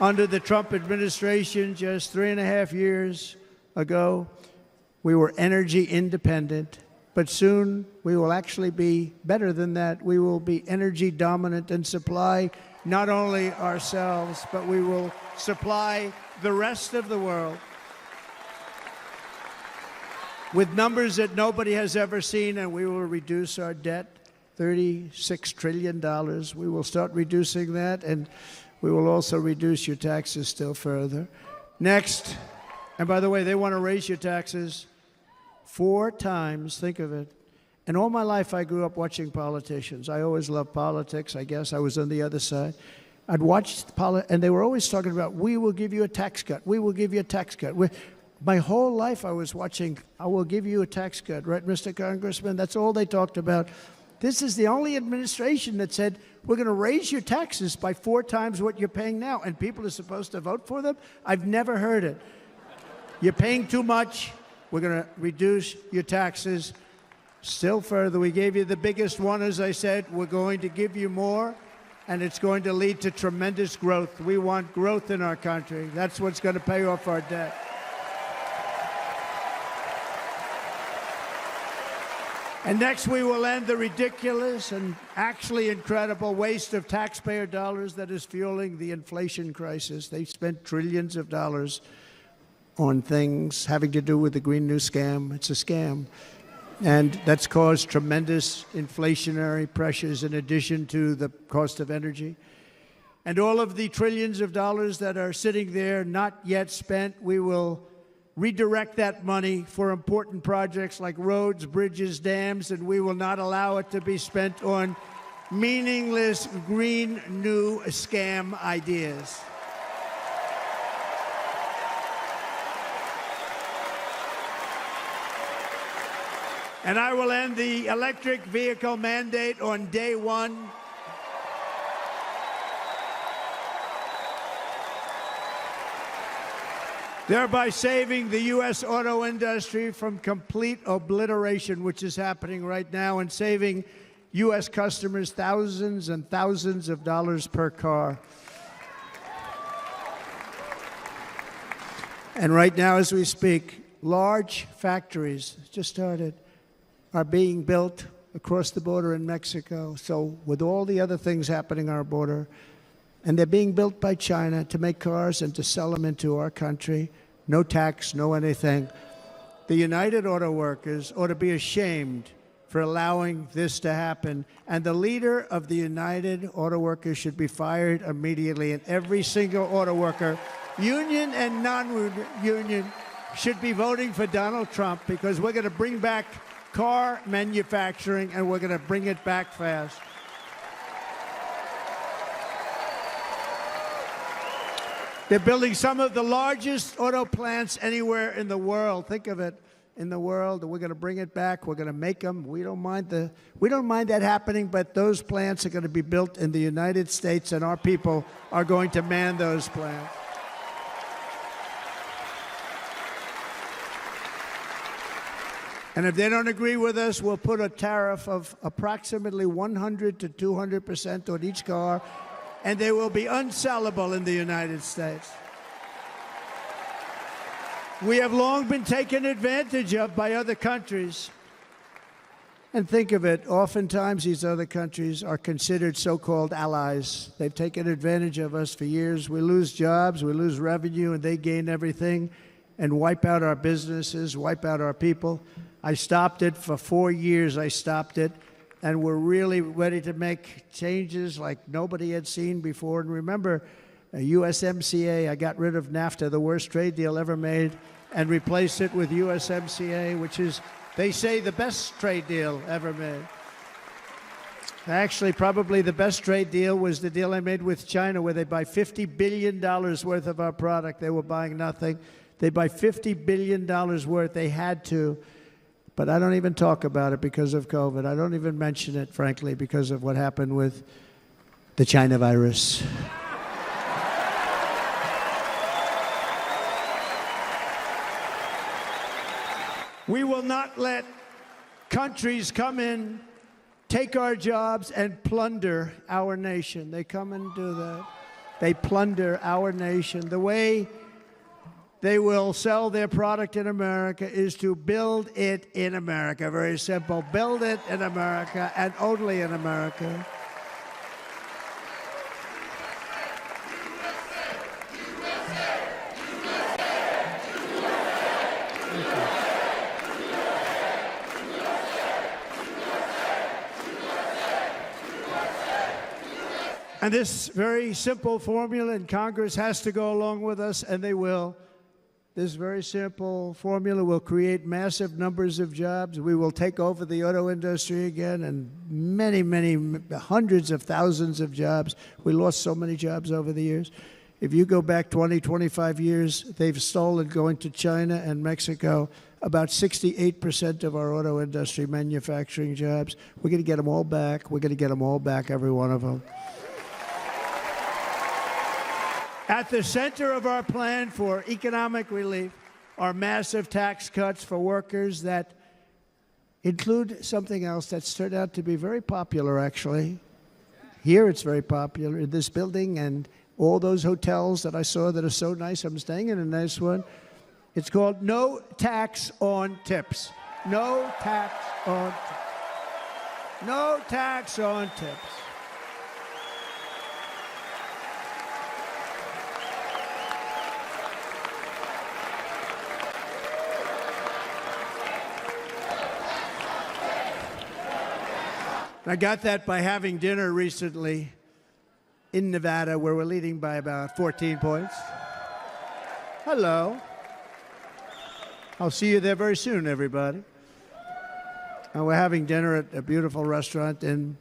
Under the Trump administration, just 3.5 years ago, we were energy independent, but soon we will actually be better than that. We will be energy dominant and supply not only ourselves, but we will supply the rest of the world with numbers that nobody has ever seen, and we will reduce our debt, $36 trillion. We will start reducing that, and we will also reduce your taxes still further. Next, and by the way, they want to raise your taxes 4 times, think of it. And all my life I grew up watching politicians. I always loved politics, I guess. I was on the other side. I'd watch and they were always talking about, we will give you a tax cut. We will give you a tax cut. My whole life I was watching, I will give you a tax cut, right, Mr. Congressman? That's all they talked about. This is the only administration that said, we're going to raise your taxes by 4 times what you're paying now, and people are supposed to vote for them? I've never heard it. You're paying too much. We're going to reduce your taxes still further. We gave you the biggest one, as I said. We're going to give you more, and it's going to lead to tremendous growth. We want growth in our country. That's what's going to pay off our debt. And next, we will end the ridiculous and actually incredible waste of taxpayer dollars that is fueling the inflation crisis. They spent trillions of dollars on things having to do with the Green New Scam. It's a scam. And that's caused tremendous inflationary pressures in addition to the cost of energy. And all of the trillions of dollars that are sitting there not yet spent, we will redirect that money for important projects like roads, bridges, dams, and we will not allow it to be spent on meaningless green new scam ideas. And I will end the electric vehicle mandate on day one. Thereby saving the U.S. auto industry from complete obliteration, which is happening right now, and saving U.S. customers thousands and thousands of dollars per car. And right now, as we speak, large factories just started, are being built across the border in Mexico. So with all the other things happening on our border, and they're being built by China to make cars and to sell them into our country. No tax, no anything. The United Auto Workers ought to be ashamed for allowing this to happen. And the leader of the United Auto Workers should be fired immediately. And every single auto worker, union and non-union, should be voting for Donald Trump, because we're going to bring back car manufacturing, and we're going to bring it back fast. They're building some of the largest auto plants anywhere in the world. Think of it, in the world. We're going to bring it back. We're going to make them. We don't mind that happening, but those plants are going to be built in the United States, and our people are going to man those plants. And if they don't agree with us, we'll put a tariff of approximately 100 to 200% on each car, and they will be unsellable in the United States. We have long been taken advantage of by other countries. And think of it, oftentimes these other countries are considered so-called allies. They've taken advantage of us for years. We lose jobs, we lose revenue, and they gain everything and wipe out our businesses, wipe out our people. I stopped it for 4 years. I stopped it. And we're really ready to make changes like nobody had seen before. And remember, USMCA, I got rid of NAFTA, the worst trade deal ever made, and replaced it with USMCA, which is, they say, the best trade deal ever made. Actually, probably the best trade deal was the deal I made with China, where they buy $50 billion worth of our product. They were buying nothing. They buy $50 billion worth. They had to. But I don't even talk about it because of COVID. I don't even mention it, frankly, because of what happened with the China virus. We will not let countries come in, take our jobs, and plunder our nation. They come and do that. They plunder our nation. The way they will sell their product in America is to build it in America. Very simple. Build it in America and only in America. And this very simple formula, and Congress has to go along with us, and they will. This very simple formula will create massive numbers of jobs. We will take over the auto industry again, and many, many, hundreds of thousands of jobs. We lost so many jobs over the years. If you go back 20, 25 years, they've stolen, going to China and Mexico, about 68% of our auto industry manufacturing jobs. We're going to get them all back. We're going to get them all back, every one of them. At the center of our plan for economic relief are massive tax cuts for workers that include something else that's turned out to be very popular, actually. Here it's very popular, in this building and all those hotels that I saw that are so nice. I'm staying in a nice one. It's called no tax on tips. No tax on tips. No tax on tips. I got that by having dinner recently in Nevada, where we're leading by about 14 points. Hello. I'll see you there very soon, everybody. And we're having dinner at a beautiful restaurant in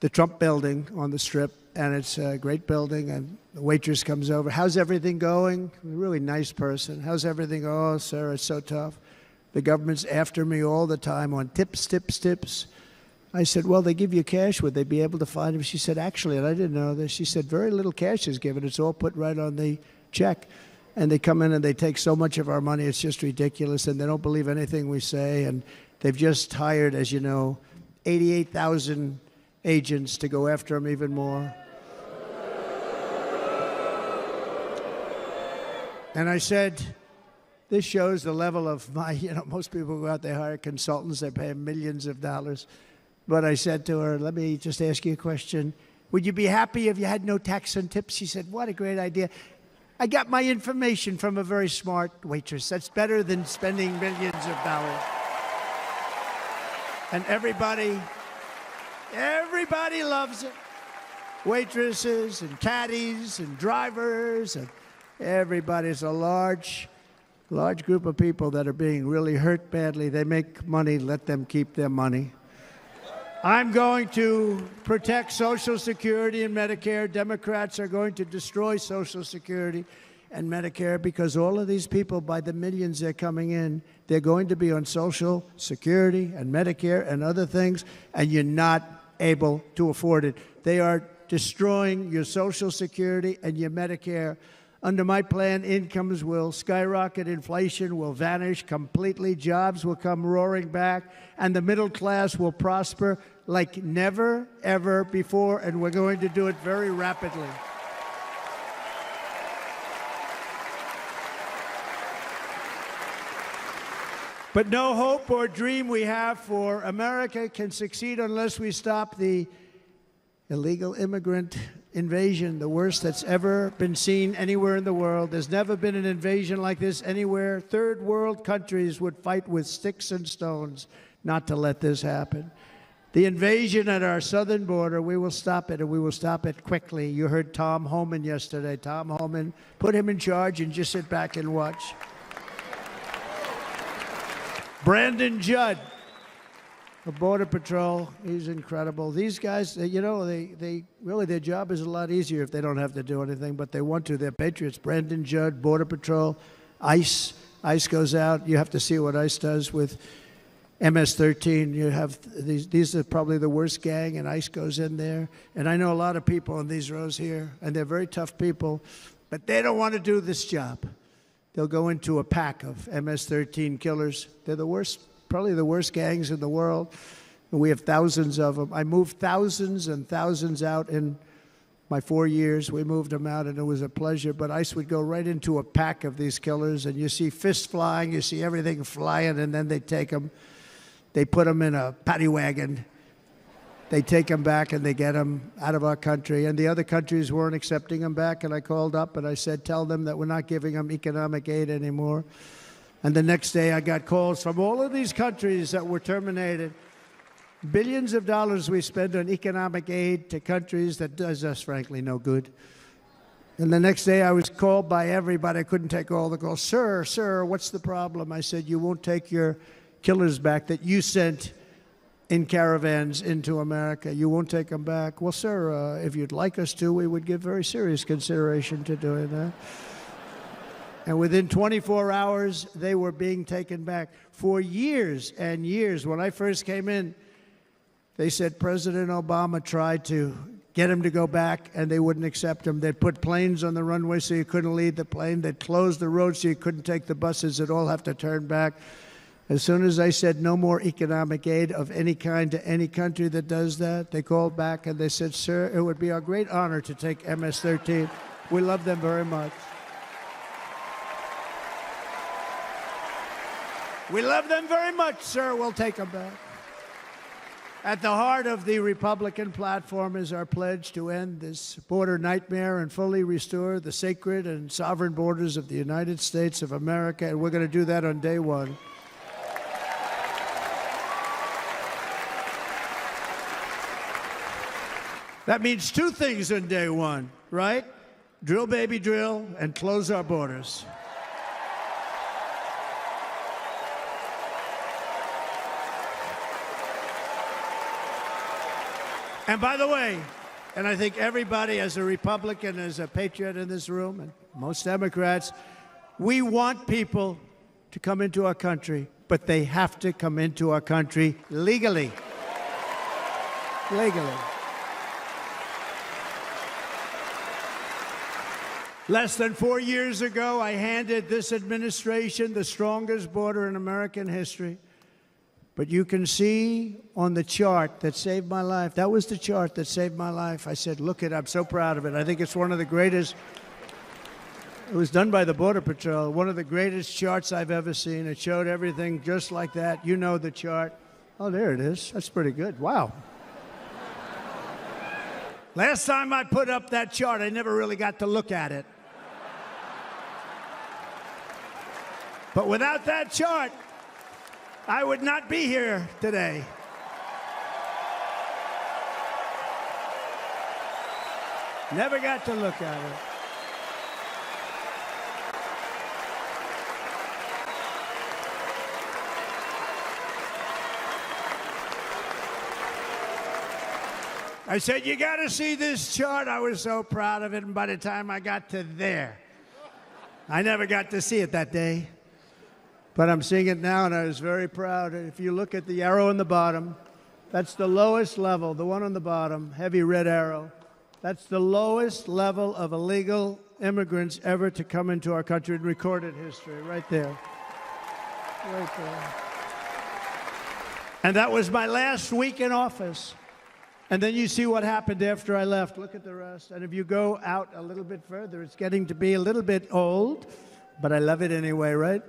the Trump building on the Strip, and it's a great building, and the waitress comes over. How's everything going? A really nice person. How's everything? Oh, sir, it's so tough. The government's after me all the time on tips, tips, tips. I said, well, they give you cash. Would they be able to find him? She said, actually, and I didn't know this, she said, very little cash is given. It's all put right on the check. And they come in and they take so much of our money, it's just ridiculous. And they don't believe anything we say. And they've just hired, as you know, 88,000 agents to go after them even more. And I said, this shows the level of my, most people go out, they hire consultants, they pay them millions of dollars. But I said to her, let me just ask you a question. Would you be happy if you had no tax on tips? She said, what a great idea. I got my information from a very smart waitress. That's better than spending millions of dollars. And everybody loves it. Waitresses and caddies and drivers and everybody. It's a large group of people that are being really hurt badly. They make money, let them keep their money. I'm going to protect Social Security and Medicare. Democrats are going to destroy Social Security and Medicare because all of these people, by the millions they're coming in, they're going to be on Social Security and Medicare and other things, and you're not able to afford it. They are destroying your Social Security and your Medicare. Under my plan, incomes will skyrocket, inflation will vanish completely, jobs will come roaring back, and the middle class will prosper like never, ever before, and we're going to do it very rapidly. But no hope or dream we have for America can succeed unless we stop the illegal immigrant invasion, the worst that's ever been seen anywhere in the world. There's never been an invasion like this anywhere. Third world countries would fight with sticks and stones not to let this happen. The invasion at our southern border, we will stop it, and we will stop it quickly. You heard Tom Homan yesterday. Tom Homan, put him in charge and just sit back and watch. Brandon Judd of Border Patrol, he's incredible. These guys, you know, they really, their job is a lot easier if they don't have to do anything, but they want to. They're patriots. Brandon Judd, Border Patrol, ICE. ICE goes out. You have to see what ICE does with MS-13. You have these are probably the worst gang, and ICE goes in there. And I know a lot of people in these rows here, and they're very tough people, but they don't want to do this job. They'll go into a pack of MS-13 killers. They're the worst, probably the worst gangs in the world. And we have thousands of them. I moved thousands and thousands out in my 4 years. We moved them out, and it was a pleasure. But ICE would go right into a pack of these killers, and you see fists flying, you see everything flying, and then they take them. They put them in a paddy wagon. They take them back, and they get them out of our country. And the other countries weren't accepting them back, and I called up, and I said, tell them that we're not giving them economic aid anymore. And the next day, I got calls from all of these countries that were terminated. Billions of dollars we spend on economic aid to countries that does us, frankly, no good. And the next day, I was called by everybody. I couldn't take all the calls. Sir, what's the problem? I said, you won't take your killers back that you sent in caravans into America. You won't take them back. Well, sir, if you'd like us to, we would give very serious consideration to doing that. And within 24 hours, they were being taken back. For years and years, when I first came in, they said President Obama tried to get him to go back, and they wouldn't accept him. They'd put planes on the runway so you couldn't leave the plane. They'd close the road so you couldn't take the buses. They'd all have to turn back. As soon as I said no more economic aid of any kind to any country that does that, they called back and they said, sir, it would be our great honor to take MS-13. We love them very much. We love them very much, sir. We'll take them back. At the heart of the Republican platform is our pledge to end this border nightmare and fully restore the sacred and sovereign borders of the United States of America, and we're going to do that on day one. That means two things on day one, right? Drill, baby, drill, and close our borders. And by the way, and I think everybody as a Republican, as a patriot in this room, and most Democrats, we want people to come into our country, but they have to come into our country legally. Legally. Less than 4 years ago, I handed this administration the strongest border in American history. But you can see on the chart that saved my life, that was the chart that saved my life. I said, look it, I'm so proud of it. I think it's one of the greatest, it was done by the Border Patrol, one of the greatest charts I've ever seen. It showed everything just like that. You know the chart. Oh, there it is. That's pretty good. Wow. Last time I put up that chart, I never really got to look at it. But without that chart, I would not be here today. Never got to look at it. I said, you got to see this chart. I was so proud of it, and by the time I got to there, I never got to see it that day. But I'm seeing it now, and I was very proud. If you look at the arrow on the bottom, that's the lowest level, the one on the bottom, heavy red arrow. That's the lowest level of illegal immigrants ever to come into our country in recorded history, right there. Right there. And that was my last week in office. And then you see what happened after I left. Look at the rest. And if you go out a little bit further, it's getting to be a little bit old, but I love it anyway, right?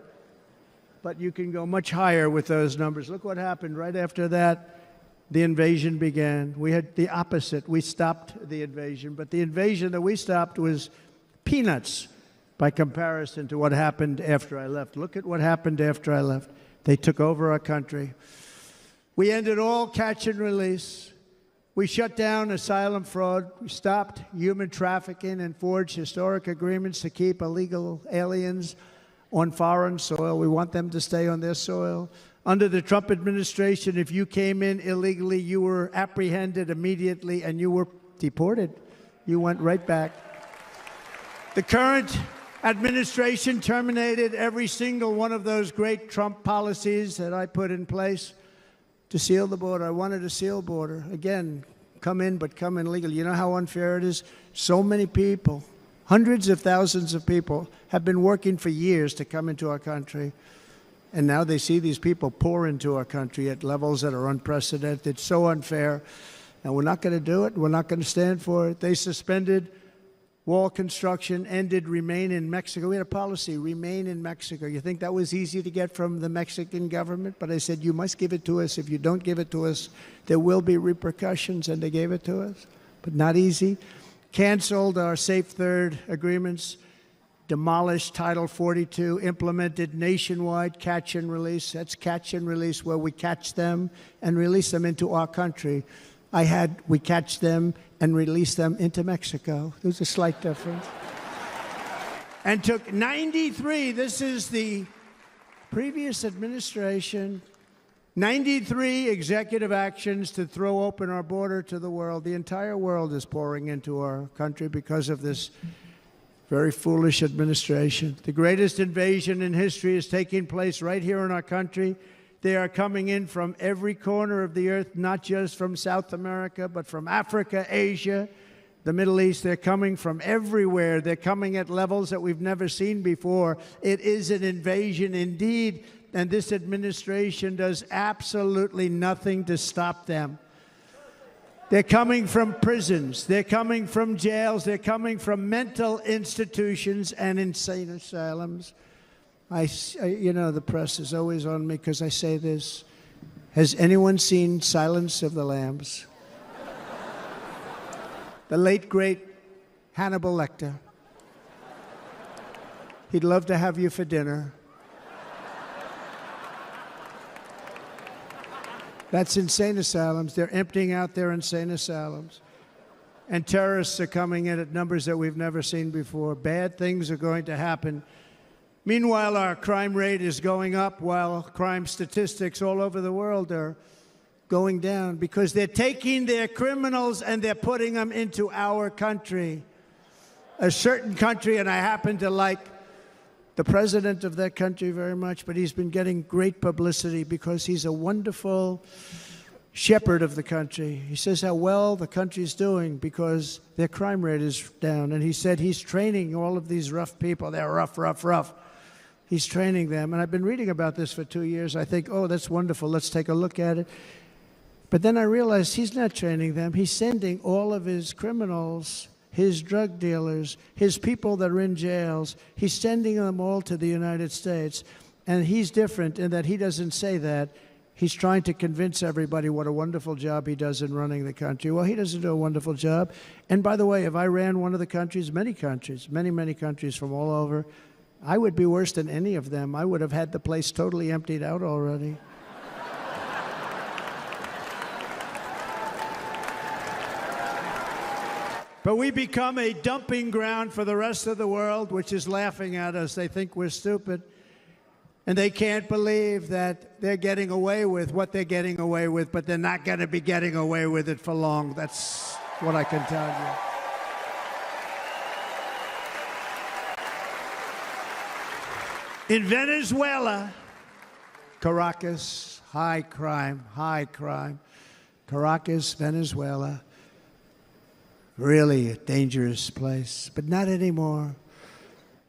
But you can go much higher with those numbers. Look what happened right after that. The invasion began. We had the opposite. We stopped the invasion. But the invasion that we stopped was peanuts by comparison to what happened after I left. Look at what happened after I left. They took over our country. We ended all catch and release. We shut down asylum fraud. We stopped human trafficking and forged historic agreements to keep illegal aliens on foreign soil. We want them to stay on their soil. Under the Trump administration, if you came in illegally, you were apprehended immediately and you were deported. You went right back. The current administration terminated every single one of those great Trump policies that I put in place to seal the border. I wanted a sealed border. Again, come in, but come in legally. You know how unfair it is? So many people, hundreds of thousands of people, have been working for years to come into our country. And now they see these people pour into our country at levels that are unprecedented, so unfair. And we're not going to do it. We're not going to stand for it. They suspended wall construction, ended remain in Mexico. We had a policy, remain in Mexico. You think that was easy to get from the Mexican government? But I said, you must give it to us. If you don't give it to us, there will be repercussions. And they gave it to us, but not easy. Canceled our Safe Third agreements. Demolished Title 42, implemented nationwide catch and release. That's catch and release, where we catch them and release them into our country. We catch them and release them into Mexico. There's a slight difference. And took 93, this is the previous administration, 93 executive actions to throw open our border to the world. The entire world is pouring into our country because of this very foolish administration. The greatest invasion in history is taking place right here in our country. They are coming in from every corner of the earth, not just from South America, but from Africa, Asia, the Middle East. They're coming from everywhere. They're coming at levels that we've never seen before. It is an invasion indeed, and this administration does absolutely nothing to stop them. They're coming from prisons. They're coming from jails. They're coming from mental institutions and insane asylums. You know, the press is always on me because I say this. Has anyone seen Silence of the Lambs? The late, great Hannibal Lecter. He'd love to have you for dinner. That's insane asylums. They're emptying out their insane asylums. And terrorists are coming in at numbers that we've never seen before. Bad things are going to happen. Meanwhile, our crime rate is going up, while crime statistics all over the world are going down, because they're taking their criminals and they're putting them into our country. A certain country, and I happen to like the president of that country very much, but he's been getting great publicity because he's a wonderful shepherd of the country. He says how well the country's doing because their crime rate is down. And he said he's training all of these rough people. They're rough. He's training them. And I've been reading about this for 2 years. I think, oh, that's wonderful. Let's take a look at it. But then I realized he's not training them. He's sending all of his criminals, his drug dealers, his people that are in jails, he's sending them all to the United States. And he's different in that he doesn't say that. He's trying to convince everybody what a wonderful job he does in running the country. Well, he doesn't do a wonderful job. And by the way, if I ran one of the countries, many countries from all over, I would be worse than any of them. I would have had the place totally emptied out already. But we become a dumping ground for the rest of the world, which is laughing at us. They think we're stupid. And they can't believe that they're getting away with what they're getting away with, but they're not going to be getting away with it for long. That's what I can tell you. In Venezuela, Caracas, high crime. Caracas, Venezuela, really a dangerous place, but not anymore.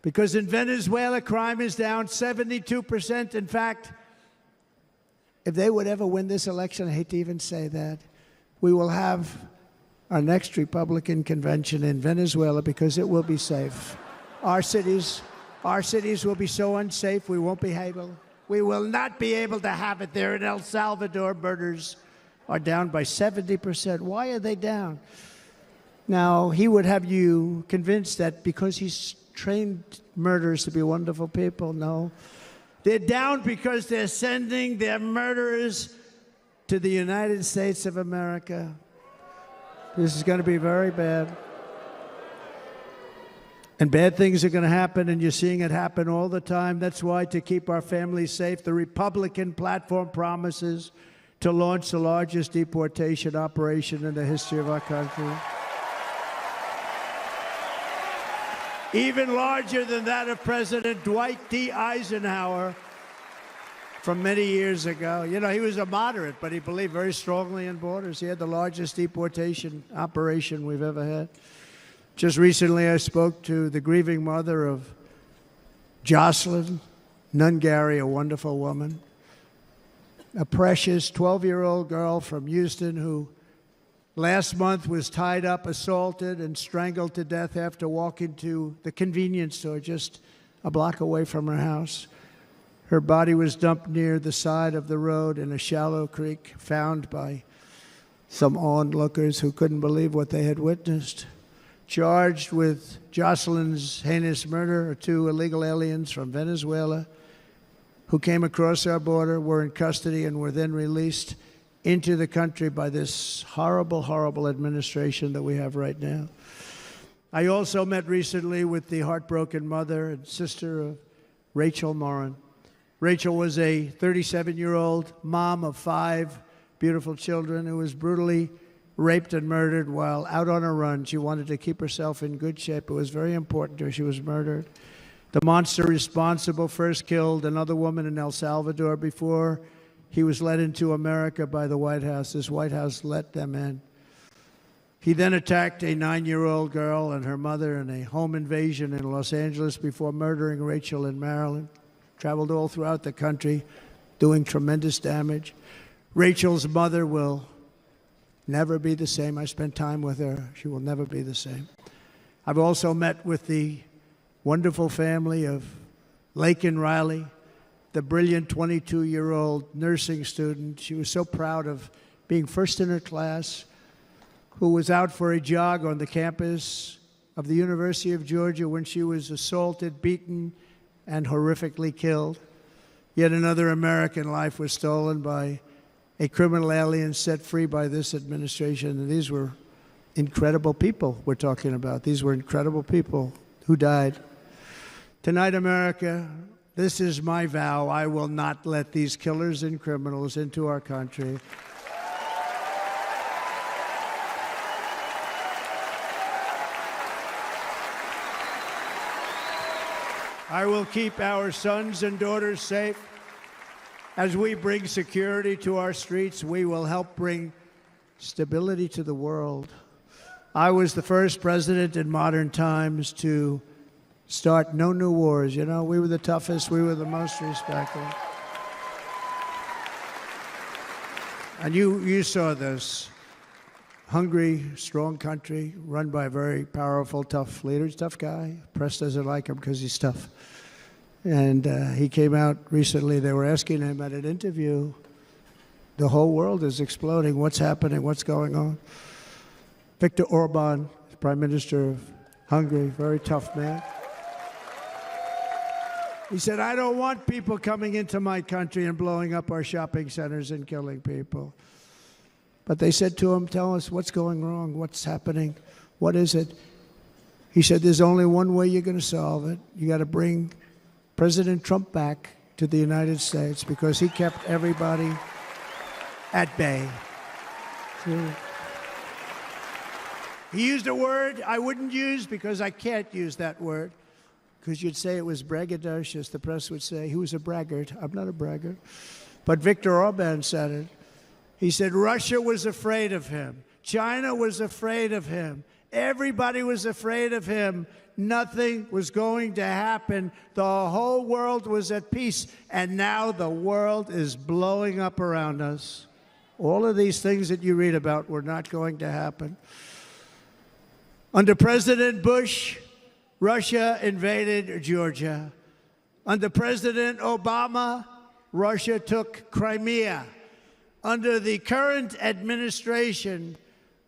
Because in Venezuela, crime is down 72%. In fact, if they would ever win this election, I hate to even say that, we will have our next Republican convention in Venezuela because it will be safe. Our cities will be so unsafe, we will not be able to have it there. In El Salvador, murders are down by 70%. Why are they down? Now, he would have you convinced that because he's trained murderers to be wonderful people. No. They're down because they're sending their murderers to the United States of America. This is going to be very bad. And bad things are going to happen, and you're seeing it happen all the time. That's why, to keep our families safe, the Republican platform promises to launch the largest deportation operation in the history of our country. Even larger than that of President Dwight D. Eisenhower from many years ago. You know, he was a moderate, but he believed very strongly in borders. He had the largest deportation operation we've ever had. Just recently, I spoke to the grieving mother of Jocelyn Nungary, a wonderful woman, a precious 12-year-old girl from Houston who last month was tied up, assaulted, and strangled to death after walking to the convenience store just a block away from her house. Her body was dumped near the side of the road in a shallow creek, found by some onlookers who couldn't believe what they had witnessed. Charged with Jocelyn's heinous murder are 2 illegal aliens from Venezuela who came across our border, were in custody, and were then released into the country by this horrible, horrible administration that we have right now. I also met recently with the heartbroken mother and sister of Rachel Morin. Rachel was a 37-year-old mom of 5 beautiful children who was brutally raped and murdered while out on a run. She wanted to keep herself in good shape. It was very important to her. She was murdered. The monster responsible first killed another woman in El Salvador before he was led into America by the White House. This White House let them in. He then attacked a 9-year-old girl and her mother in a home invasion in Los Angeles before murdering Rachel in Maryland. Traveled all throughout the country, doing tremendous damage. Rachel's mother will never be the same. I spent time with her. She will never be the same. I've also met with the wonderful family of Laken Riley, the brilliant 22-year-old nursing student. She was so proud of being first in her class, who was out for a jog on the campus of the University of Georgia when she was assaulted, beaten, and horrifically killed. Yet another American life was stolen by a criminal alien set free by this administration. And these were incredible people we're talking about. These were incredible people who died. Tonight, America, this is my vow. I will not let these killers and criminals into our country. I will keep our sons and daughters safe. As we bring security to our streets, we will help bring stability to the world. I was the first president in modern times to start no new wars. You know, we were the toughest, we were the most respected. And you saw this. Hungary, strong country, run by a very powerful, tough leader. He's a tough guy. Press doesn't like him because he's tough. And he came out recently. They were asking him at an interview, the whole world is exploding. What's happening? What's going on? Viktor Orban, Prime Minister of Hungary, very tough man. He said, I don't want people coming into my country and blowing up our shopping centers and killing people. But they said to him, tell us what's going wrong, what's happening, what is it? He said, there's only one way you're going to solve it. You got to bring President Trump back to the United States because he kept everybody at bay. He used a word I wouldn't use because I can't use that word, because you'd say it was braggadocious. The press would say he was a braggart. I'm not a braggart. But Viktor Orban said it. He said Russia was afraid of him. China was afraid of him. Everybody was afraid of him. Nothing was going to happen. The whole world was at peace. And now the world is blowing up around us. All of these things that you read about were not going to happen. Under President Bush, Russia invaded Georgia. Under President Obama, Russia took Crimea. Under the current administration,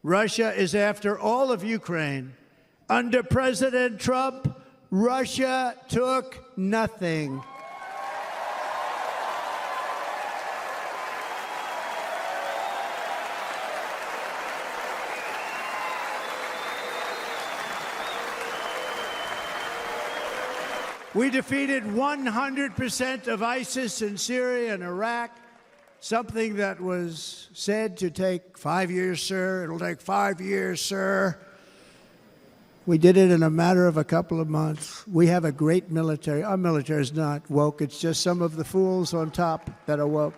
Russia is after all of Ukraine. Under President Trump, Russia took nothing. We defeated 100% of ISIS in Syria and Iraq, something that was said to take 5 years, sir. It'll take 5 years, sir. We did it in a matter of a couple of months. We have a great military. Our military is not woke. It's just some of the fools on top that are woke.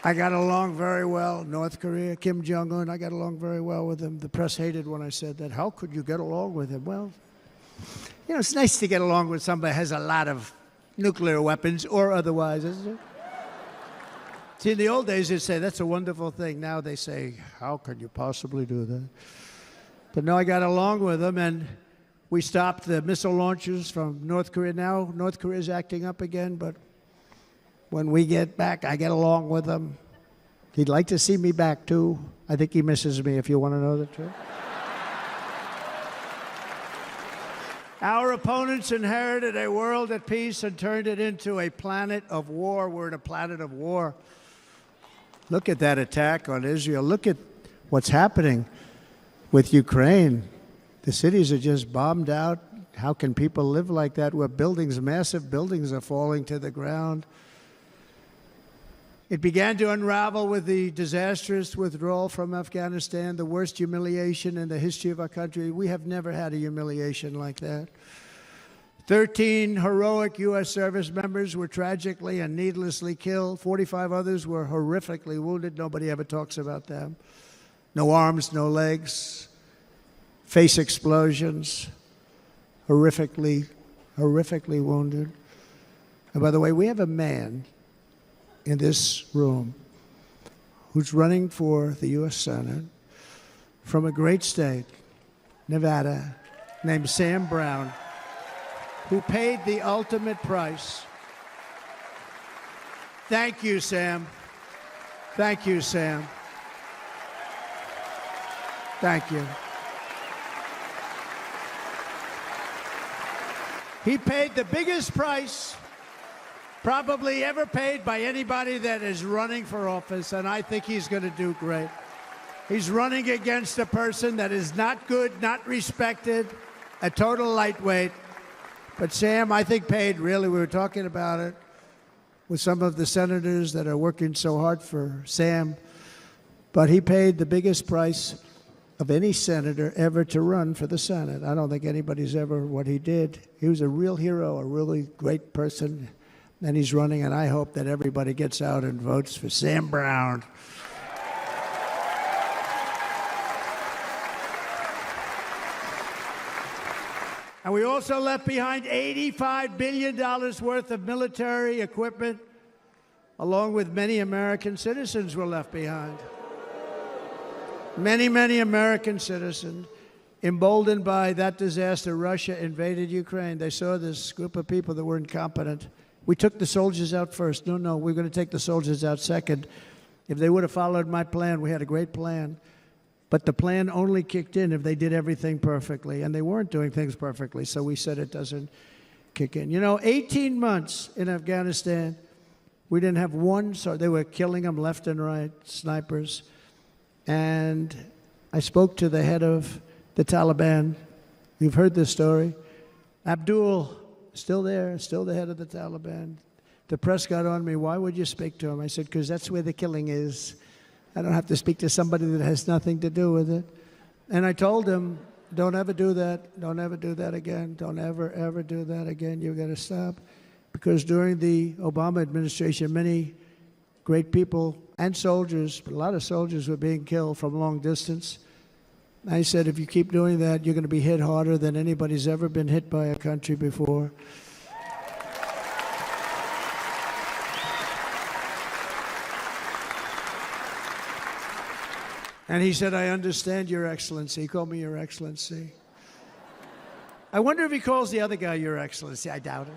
I got along very well. North Korea, Kim Jong-un, I got along very well with him. The press hated when I said that. How could you get along with him? Well, you know, it's nice to get along with somebody who has a lot of nuclear weapons or otherwise, isn't it? See, in the old days, they'd say, that's a wonderful thing. Now they say, how can you possibly do that? But no, I got along with him, and we stopped the missile launches from North Korea. Now North Korea is acting up again, but when we get back, I get along with him. He'd like to see me back, too. I think he misses me, if you want to know the truth. Our opponents inherited a world at peace and turned it into a planet of war. We're in a planet of war. Look at that attack on Israel. Look at what's happening with Ukraine. The cities are just bombed out. How can people live like that where buildings, massive buildings, are falling to the ground? It began to unravel with the disastrous withdrawal from Afghanistan, the worst humiliation in the history of our country. We have never had a humiliation like that. 13 heroic U.S. service members were tragically and needlessly killed. 45 others were horrifically wounded. Nobody ever talks about them. No arms, no legs, face explosions, horrifically wounded. And by the way, we have a man in this room who's running for the U.S. Senate from a great state, Nevada, named Sam Brown, who paid the ultimate price. Thank you, Sam. Thank you, Sam. Thank you. He paid the biggest price probably ever paid by anybody that is running for office, and I think he's going to do great. He's running against a person that is not good, not respected, a total lightweight. But Sam, I think, paid, really, we were talking about it with some of the senators that are working so hard for Sam, but he paid the biggest price of any senator ever to run for the Senate. I don't think anybody's ever what he did. He was a real hero, a really great person. And he's running, and I hope that everybody gets out and votes for Sam Brown. And we also left behind $85 billion worth of military equipment, along with many American citizens were left behind. Many, many American citizens, emboldened by that disaster. Russia invaded Ukraine. They saw this group of people that were incompetent. We took the soldiers out first. No, we're going to take the soldiers out second. If they would have followed my plan, we had a great plan. But the plan only kicked in if they did everything perfectly. And they weren't doing things perfectly, so we said it doesn't kick in. You know, 18 months in Afghanistan, we didn't have one, so they were killing them left and right, snipers. And I spoke to the head of the Taliban. You've heard this story. Abdul, still there, still the head of the Taliban. The press got on me, why would you speak to him? I said, because that's where the killing is. I don't have to speak to somebody that has nothing to do with it. And I told him, don't ever do that. Don't ever do that again. Don't ever, ever do that again. You've got to stop. Because during the Obama administration, many great people and soldiers, but a lot of soldiers were being killed from long distance. I said, if you keep doing that, you're going to be hit harder than anybody's ever been hit by a country before. And he said, I understand, Your Excellency. He called me Your Excellency. I wonder if he calls the other guy Your Excellency. I doubt it.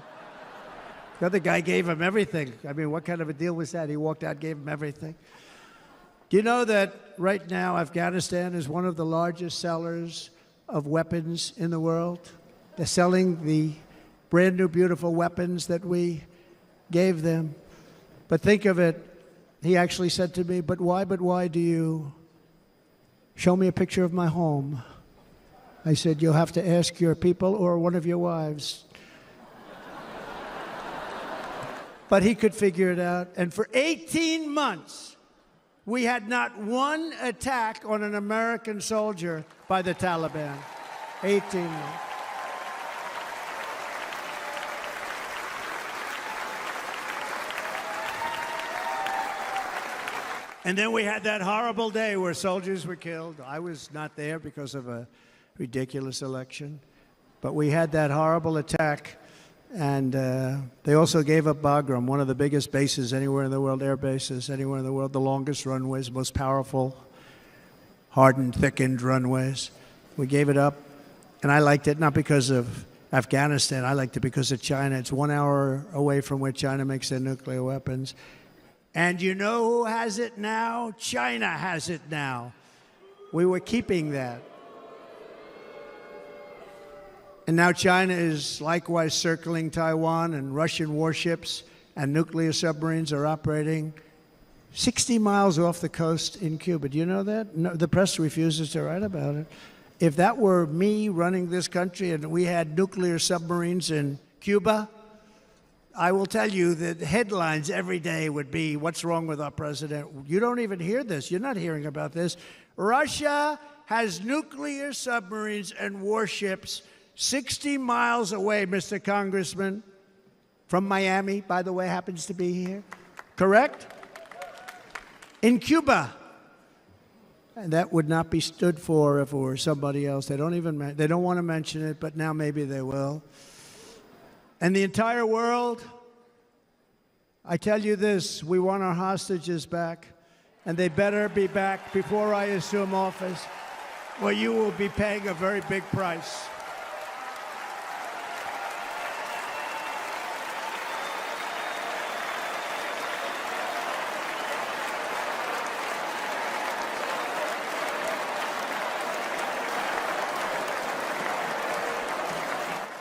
The other guy gave him everything. I mean, what kind of a deal was that? He walked out, gave him everything. Do you know that right now Afghanistan is one of the largest sellers of weapons in the world? They're selling the brand new, beautiful weapons that we gave them. But think of it, he actually said to me, but why do you show me a picture of my home? I said, you'll have to ask your people or one of your wives. But he could figure it out. And for 18 months, we had not one attack on an American soldier by the Taliban. 18 months. And then we had that horrible day where soldiers were killed. I was not there because of a ridiculous election. But we had that horrible attack. And they also gave up Bagram, one of the biggest bases anywhere in the world, air bases anywhere in the world, the longest runways, most powerful, hardened, thickened runways. We gave it up. And I liked it not because of Afghanistan. I liked it because of China. It's 1 hour away from where China makes their nuclear weapons. And you know who has it now? China has it now. We were keeping that. And now China is likewise circling Taiwan, and Russian warships and nuclear submarines are operating 60 miles off the coast in Cuba. Do you know that? No, the press refuses to write about it. If that were me running this country and we had nuclear submarines in Cuba, I will tell you that headlines every day would be, what's wrong with our president? You don't even hear this. You're not hearing about this. Russia has nuclear submarines and warships 60 miles away, Mr. Congressman, from Miami, by the way, happens to be here. Correct? In Cuba. And that would not be stood for if it were somebody else. They don't want to mention it, but now maybe they will. And the entire world, I tell you this, we want our hostages back, and they better be back before I assume office, or you will be paying a very big price.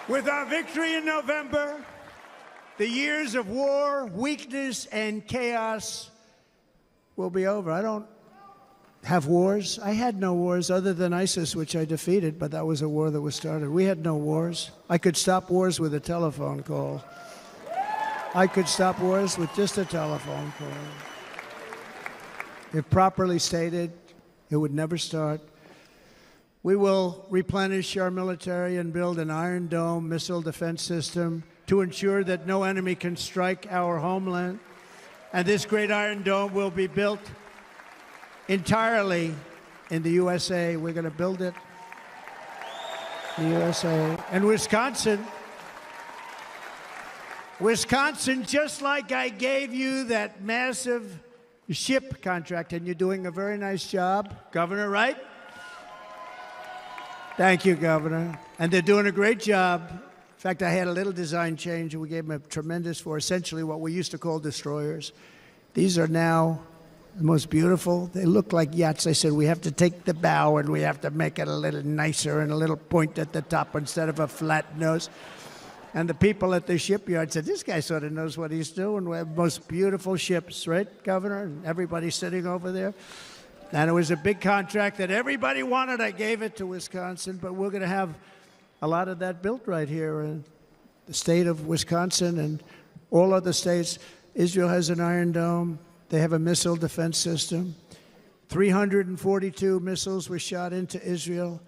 With our victory in November, the years of war, weakness, and chaos will be over. I don't have wars. I had no wars other than ISIS, which I defeated, but that was a war that was started. We had no wars. I could stop wars with a telephone call. I could stop wars with just a telephone call. If properly stated, it would never start. We will replenish our military and build an Iron Dome missile defense system to ensure that no enemy can strike our homeland. And this great Iron Dome will be built entirely in the USA. We're going to build it in the USA. And Wisconsin, just like I gave you that massive ship contract, and you're doing a very nice job, Governor, right? Thank you, Governor. And they're doing a great job. In fact, I had a little design change, and we gave them a tremendous for essentially what we used to call destroyers. These are now the most beautiful. They look like yachts. I said, we have to take the bow, and we have to make it a little nicer and a little point at the top instead of a flat nose. And the people at the shipyard said, this guy sort of knows what he's doing. We have the most beautiful ships, right, Governor? And everybody's sitting over there. And it was a big contract that everybody wanted. I gave it to Wisconsin, but we're going to have a lot of that built right here in the state of Wisconsin and all other states. Israel has an Iron Dome. They have a missile defense system. 342 missiles were shot into Israel,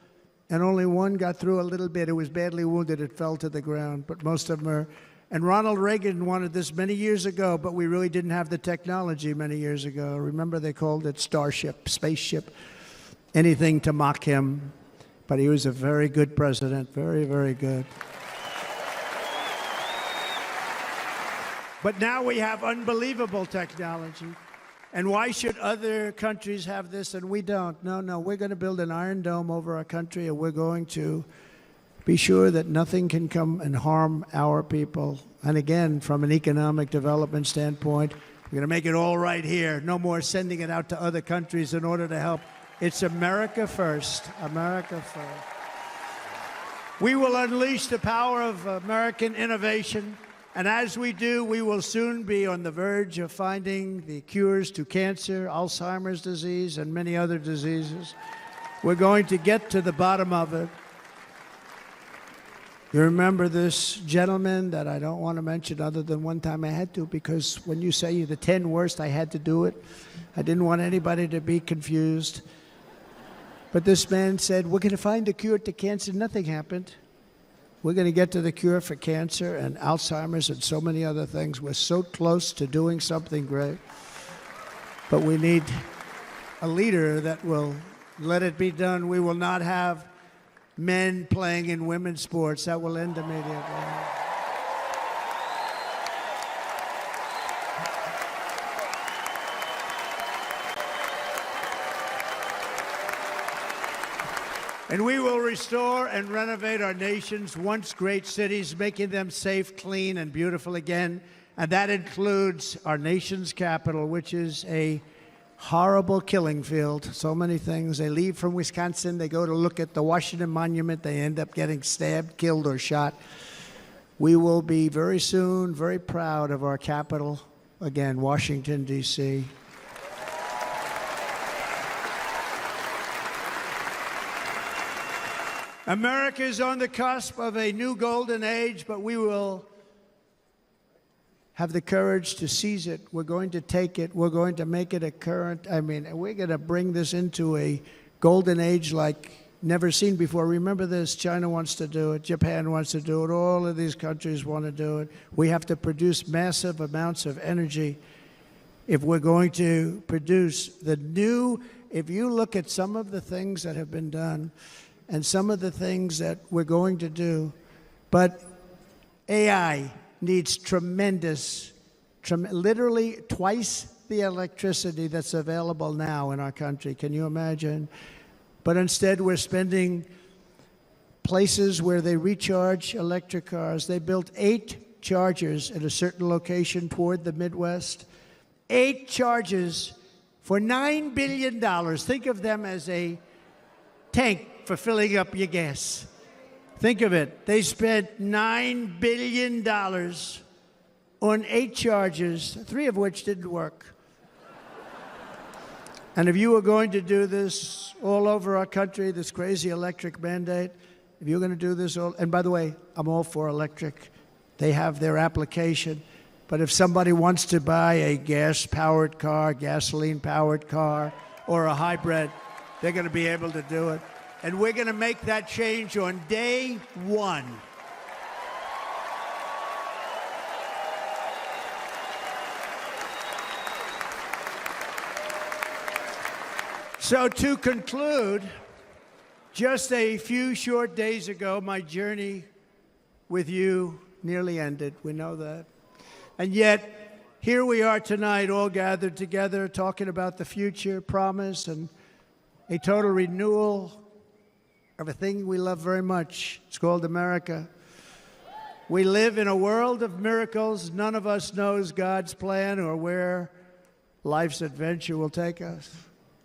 and only one got through a little bit. It was badly wounded. It fell to the ground, but most of them are. And Ronald Reagan wanted this many years ago, but we really didn't have the technology many years ago. Remember, they called it Starship, spaceship, anything to mock him. But he was a very good president, very, very good. But now we have unbelievable technology. And why should other countries have this and we don't? No, we're going to build an Iron Dome over our country, and we're going to be sure that nothing can come and harm our people. And again, from an economic development standpoint, we're going to make it all right here. No more sending it out to other countries in order to help. It's America first. America first. We will unleash the power of American innovation. And as we do, we will soon be on the verge of finding the cures to cancer, Alzheimer's disease, and many other diseases. We're going to get to the bottom of it. You remember this gentleman that I don't want to mention other than one time I had to, because when you say the 10 worst, I had to do it. I didn't want anybody to be confused. But this man said, we're going to find a cure to cancer. Nothing happened. We're going to get to the cure for cancer and Alzheimer's and so many other things. We're so close to doing something great. But we need a leader that will let it be done. We will not have men playing in women's sports. That will end immediately. And we will restore and renovate our nation's once great cities, making them safe, clean, and beautiful again. And that includes our nation's capital, which is a horrible killing field. So many things. They leave from Wisconsin, they go to look at the Washington Monument, they end up getting stabbed, killed, or shot. We will be very soon very proud of our capital, again, Washington, D.C. America is on the cusp of a new golden age, but we will have the courage to seize it. We're going to take it. We're going to make it a current. We're going to bring this into a golden age like never seen before. Remember this, China wants to do it. Japan wants to do it. All of these countries want to do it. We have to produce massive amounts of energy if we're going to produce the new. If you look at some of the things that have been done and some of the things that we're going to do, but AI needs literally twice the electricity that's available now in our country. Can you imagine? But instead, we're spending places where they recharge electric cars. They built 8 chargers at a certain location toward the Midwest. 8 chargers for $9 billion. Think of them as a tank for filling up your gas. Think of it. They spent $9 billion on 8 chargers, 3 of which didn't work. And if you were going to do this all over our country, this crazy electric mandate, if you're going to do this all, and by the way, I'm all for electric. They have their application. But if somebody wants to buy a gas-powered car, gasoline-powered car, or a hybrid, they're going to be able to do it. And we're going to make that change on day 1. So to conclude, just a few short days ago, my journey with you nearly ended. We know that. And yet, here we are tonight, all gathered together, talking about the future, promise, and a total renewal of a thing we love very much. It's called America. We live in a world of miracles. None of us knows God's plan or where life's adventure will take us.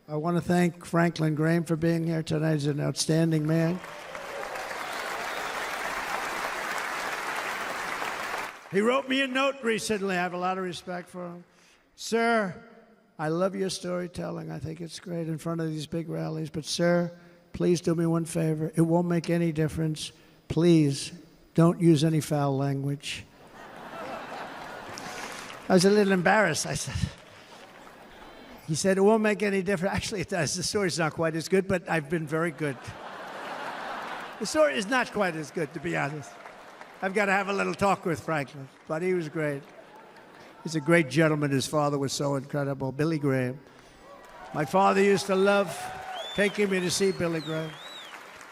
I want to thank Franklin Graham for being here tonight. He's an outstanding man. He wrote me a note recently. I have a lot of respect for him. Sir, I love your storytelling. I think it's great in front of these big rallies. But, sir, please do me one favor. It won't make any difference. Please don't use any foul language. I was a little embarrassed. He said, it won't make any difference. Actually, it does. The story's not quite as good, but I've been very good. The story is not quite as good, to be honest. I've got to have a little talk with Franklin, but he was great. He's a great gentleman. His father was so incredible, Billy Graham. My father used to love taking me to see Billy Graham.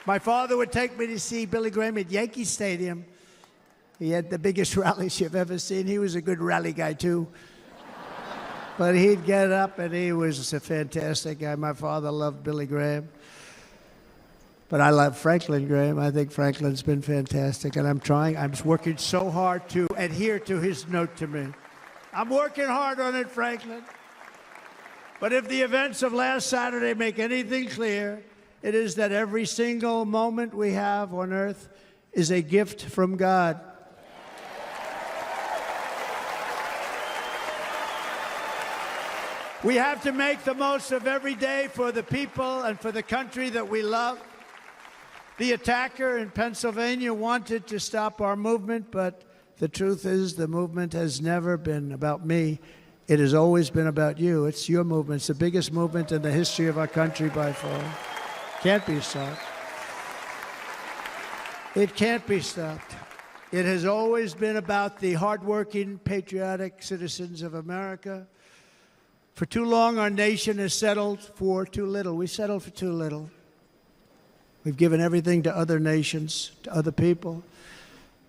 My father would take me to see Billy Graham at Yankee Stadium. He had the biggest rallies you've ever seen. He was a good rally guy, too. But he'd get up, and he was a fantastic guy. My father loved Billy Graham. But I love Franklin Graham. I think Franklin's been fantastic, and I'm working so hard to adhere to his note to me. I'm working hard on it, Franklin. But if the events of last Saturday make anything clear, it is that every single moment we have on earth is a gift from God. We have to make the most of every day for the people and for the country that we love. The attacker in Pennsylvania wanted to stop our movement, but the truth is the movement has never been about me. It has always been about you. It's your movement. It's the biggest movement in the history of our country by far. Can't be stopped. It can't be stopped. It has always been about the hardworking, patriotic citizens of America. For too long, our nation has settled for too little. We settled for too little. We've given everything to other nations, to other people.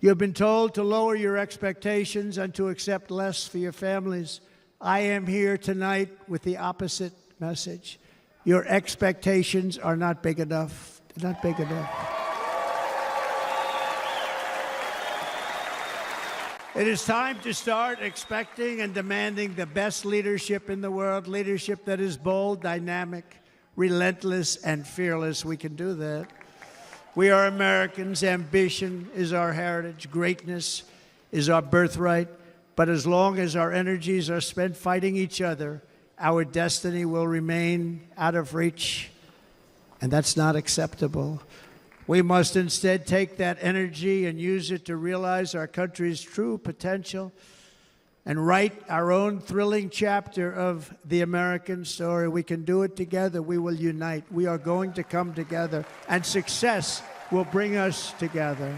You have been told to lower your expectations and to accept less for your families. I am here tonight with the opposite message. Your expectations are not big enough. They're not big enough. It is time to start expecting and demanding the best leadership in the world, leadership that is bold, dynamic, relentless, and fearless. We can do that. We are Americans. Ambition is our heritage. Greatness is our birthright. But as long as our energies are spent fighting each other, our destiny will remain out of reach, and that's not acceptable. We must instead take that energy and use it to realize our country's true potential and write our own thrilling chapter of the American story. We can do it together. We will unite. We are going to come together, and success will bring us together.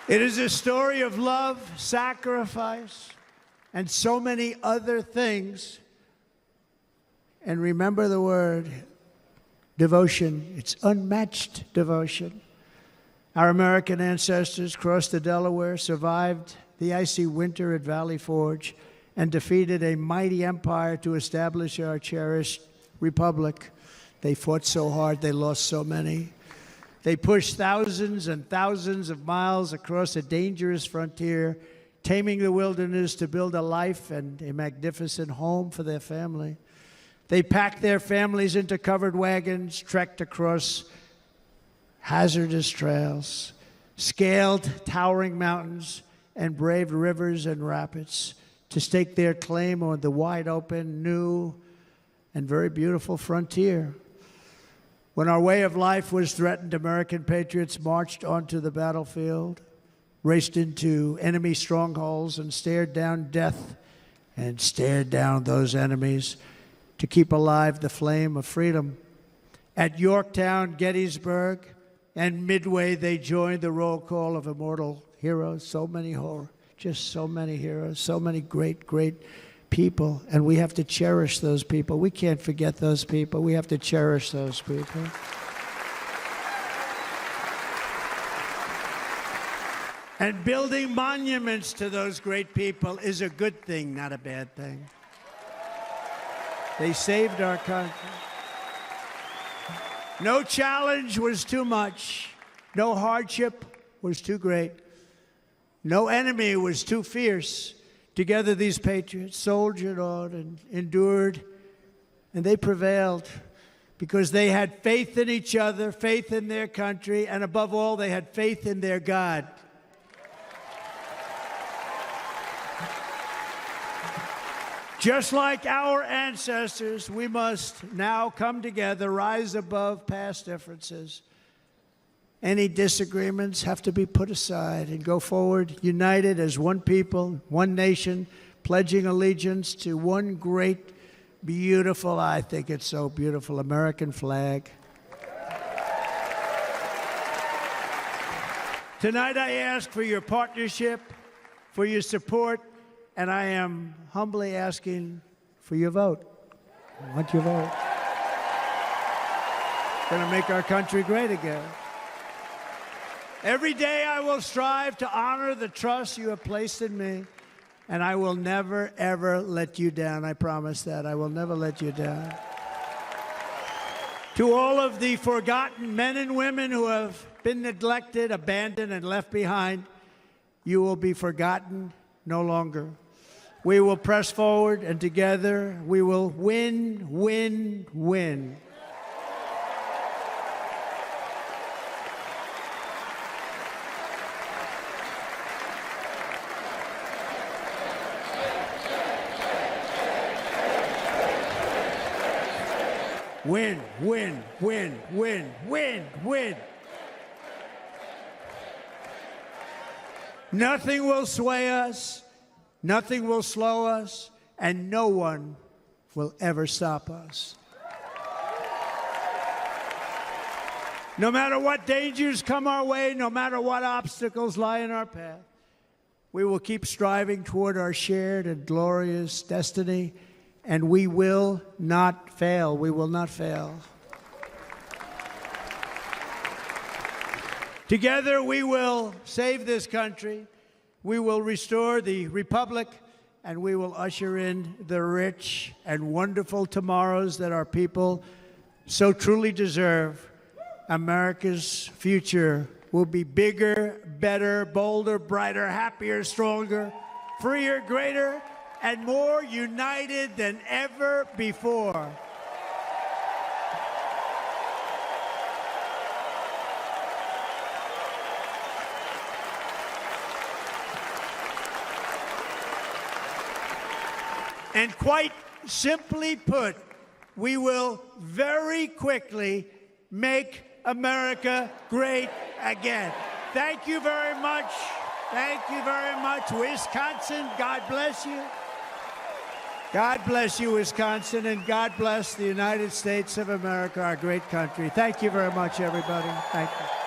It is a story of love, sacrifice, and so many other things. And remember the word, devotion. It's unmatched devotion. Our American ancestors crossed the Delaware, survived the icy winter at Valley Forge, and defeated a mighty empire to establish our cherished republic. They fought so hard, they lost so many. They pushed thousands and thousands of miles across a dangerous frontier, taming the wilderness to build a life and a magnificent home for their family. They packed their families into covered wagons, trekked across hazardous trails, scaled towering mountains, and braved rivers and rapids to stake their claim on the wide open, new, and very beautiful frontier. When our way of life was threatened, American patriots marched onto the battlefield, raced into enemy strongholds, and stared down death and stared down those enemies to keep alive the flame of freedom. At Yorktown, Gettysburg, and Midway, they joined the roll call of immortal heroes. So many just so many heroes, so many great, great people. And we have to cherish those people. We can't forget those people. We have to cherish those people. And building monuments to those great people is a good thing, not a bad thing. They saved our country. No challenge was too much. No hardship was too great. No enemy was too fierce. Together, these patriots soldiered on and endured, and they prevailed because they had faith in each other, faith in their country, and above all, they had faith in their God. Just like our ancestors, we must now come together, rise above past differences. Any disagreements have to be put aside and go forward, united as one people, one nation, pledging allegiance to one great, beautiful, I think it's so beautiful, American flag. Tonight I ask for your partnership, for your support, and I am humbly asking for your vote. I want your vote. It's going to make our country great again. Every day I will strive to honor the trust you have placed in me, and I will never, ever let you down. I promise that. I will never let you down. To all of the forgotten men and women who have been neglected, abandoned, and left behind, you will be forgotten no longer. We will press forward, and together we will win, win, win. Win, win, win, win, win, win. Nothing will sway us. Nothing will slow us, and no one will ever stop us. No matter what dangers come our way, no matter what obstacles lie in our path, we will keep striving toward our shared and glorious destiny, and we will not fail. We will not fail. Together, we will save this country. We will restore the republic, and we will usher in the rich and wonderful tomorrows that our people so truly deserve. America's future will be bigger, better, bolder, brighter, happier, stronger, freer, greater, and more united than ever before. And quite simply put, we will very quickly make America great again. Thank you very much. Thank you very much, Wisconsin. God bless you. God bless you, Wisconsin, and God bless the United States of America, our great country. Thank you very much, everybody. Thank you.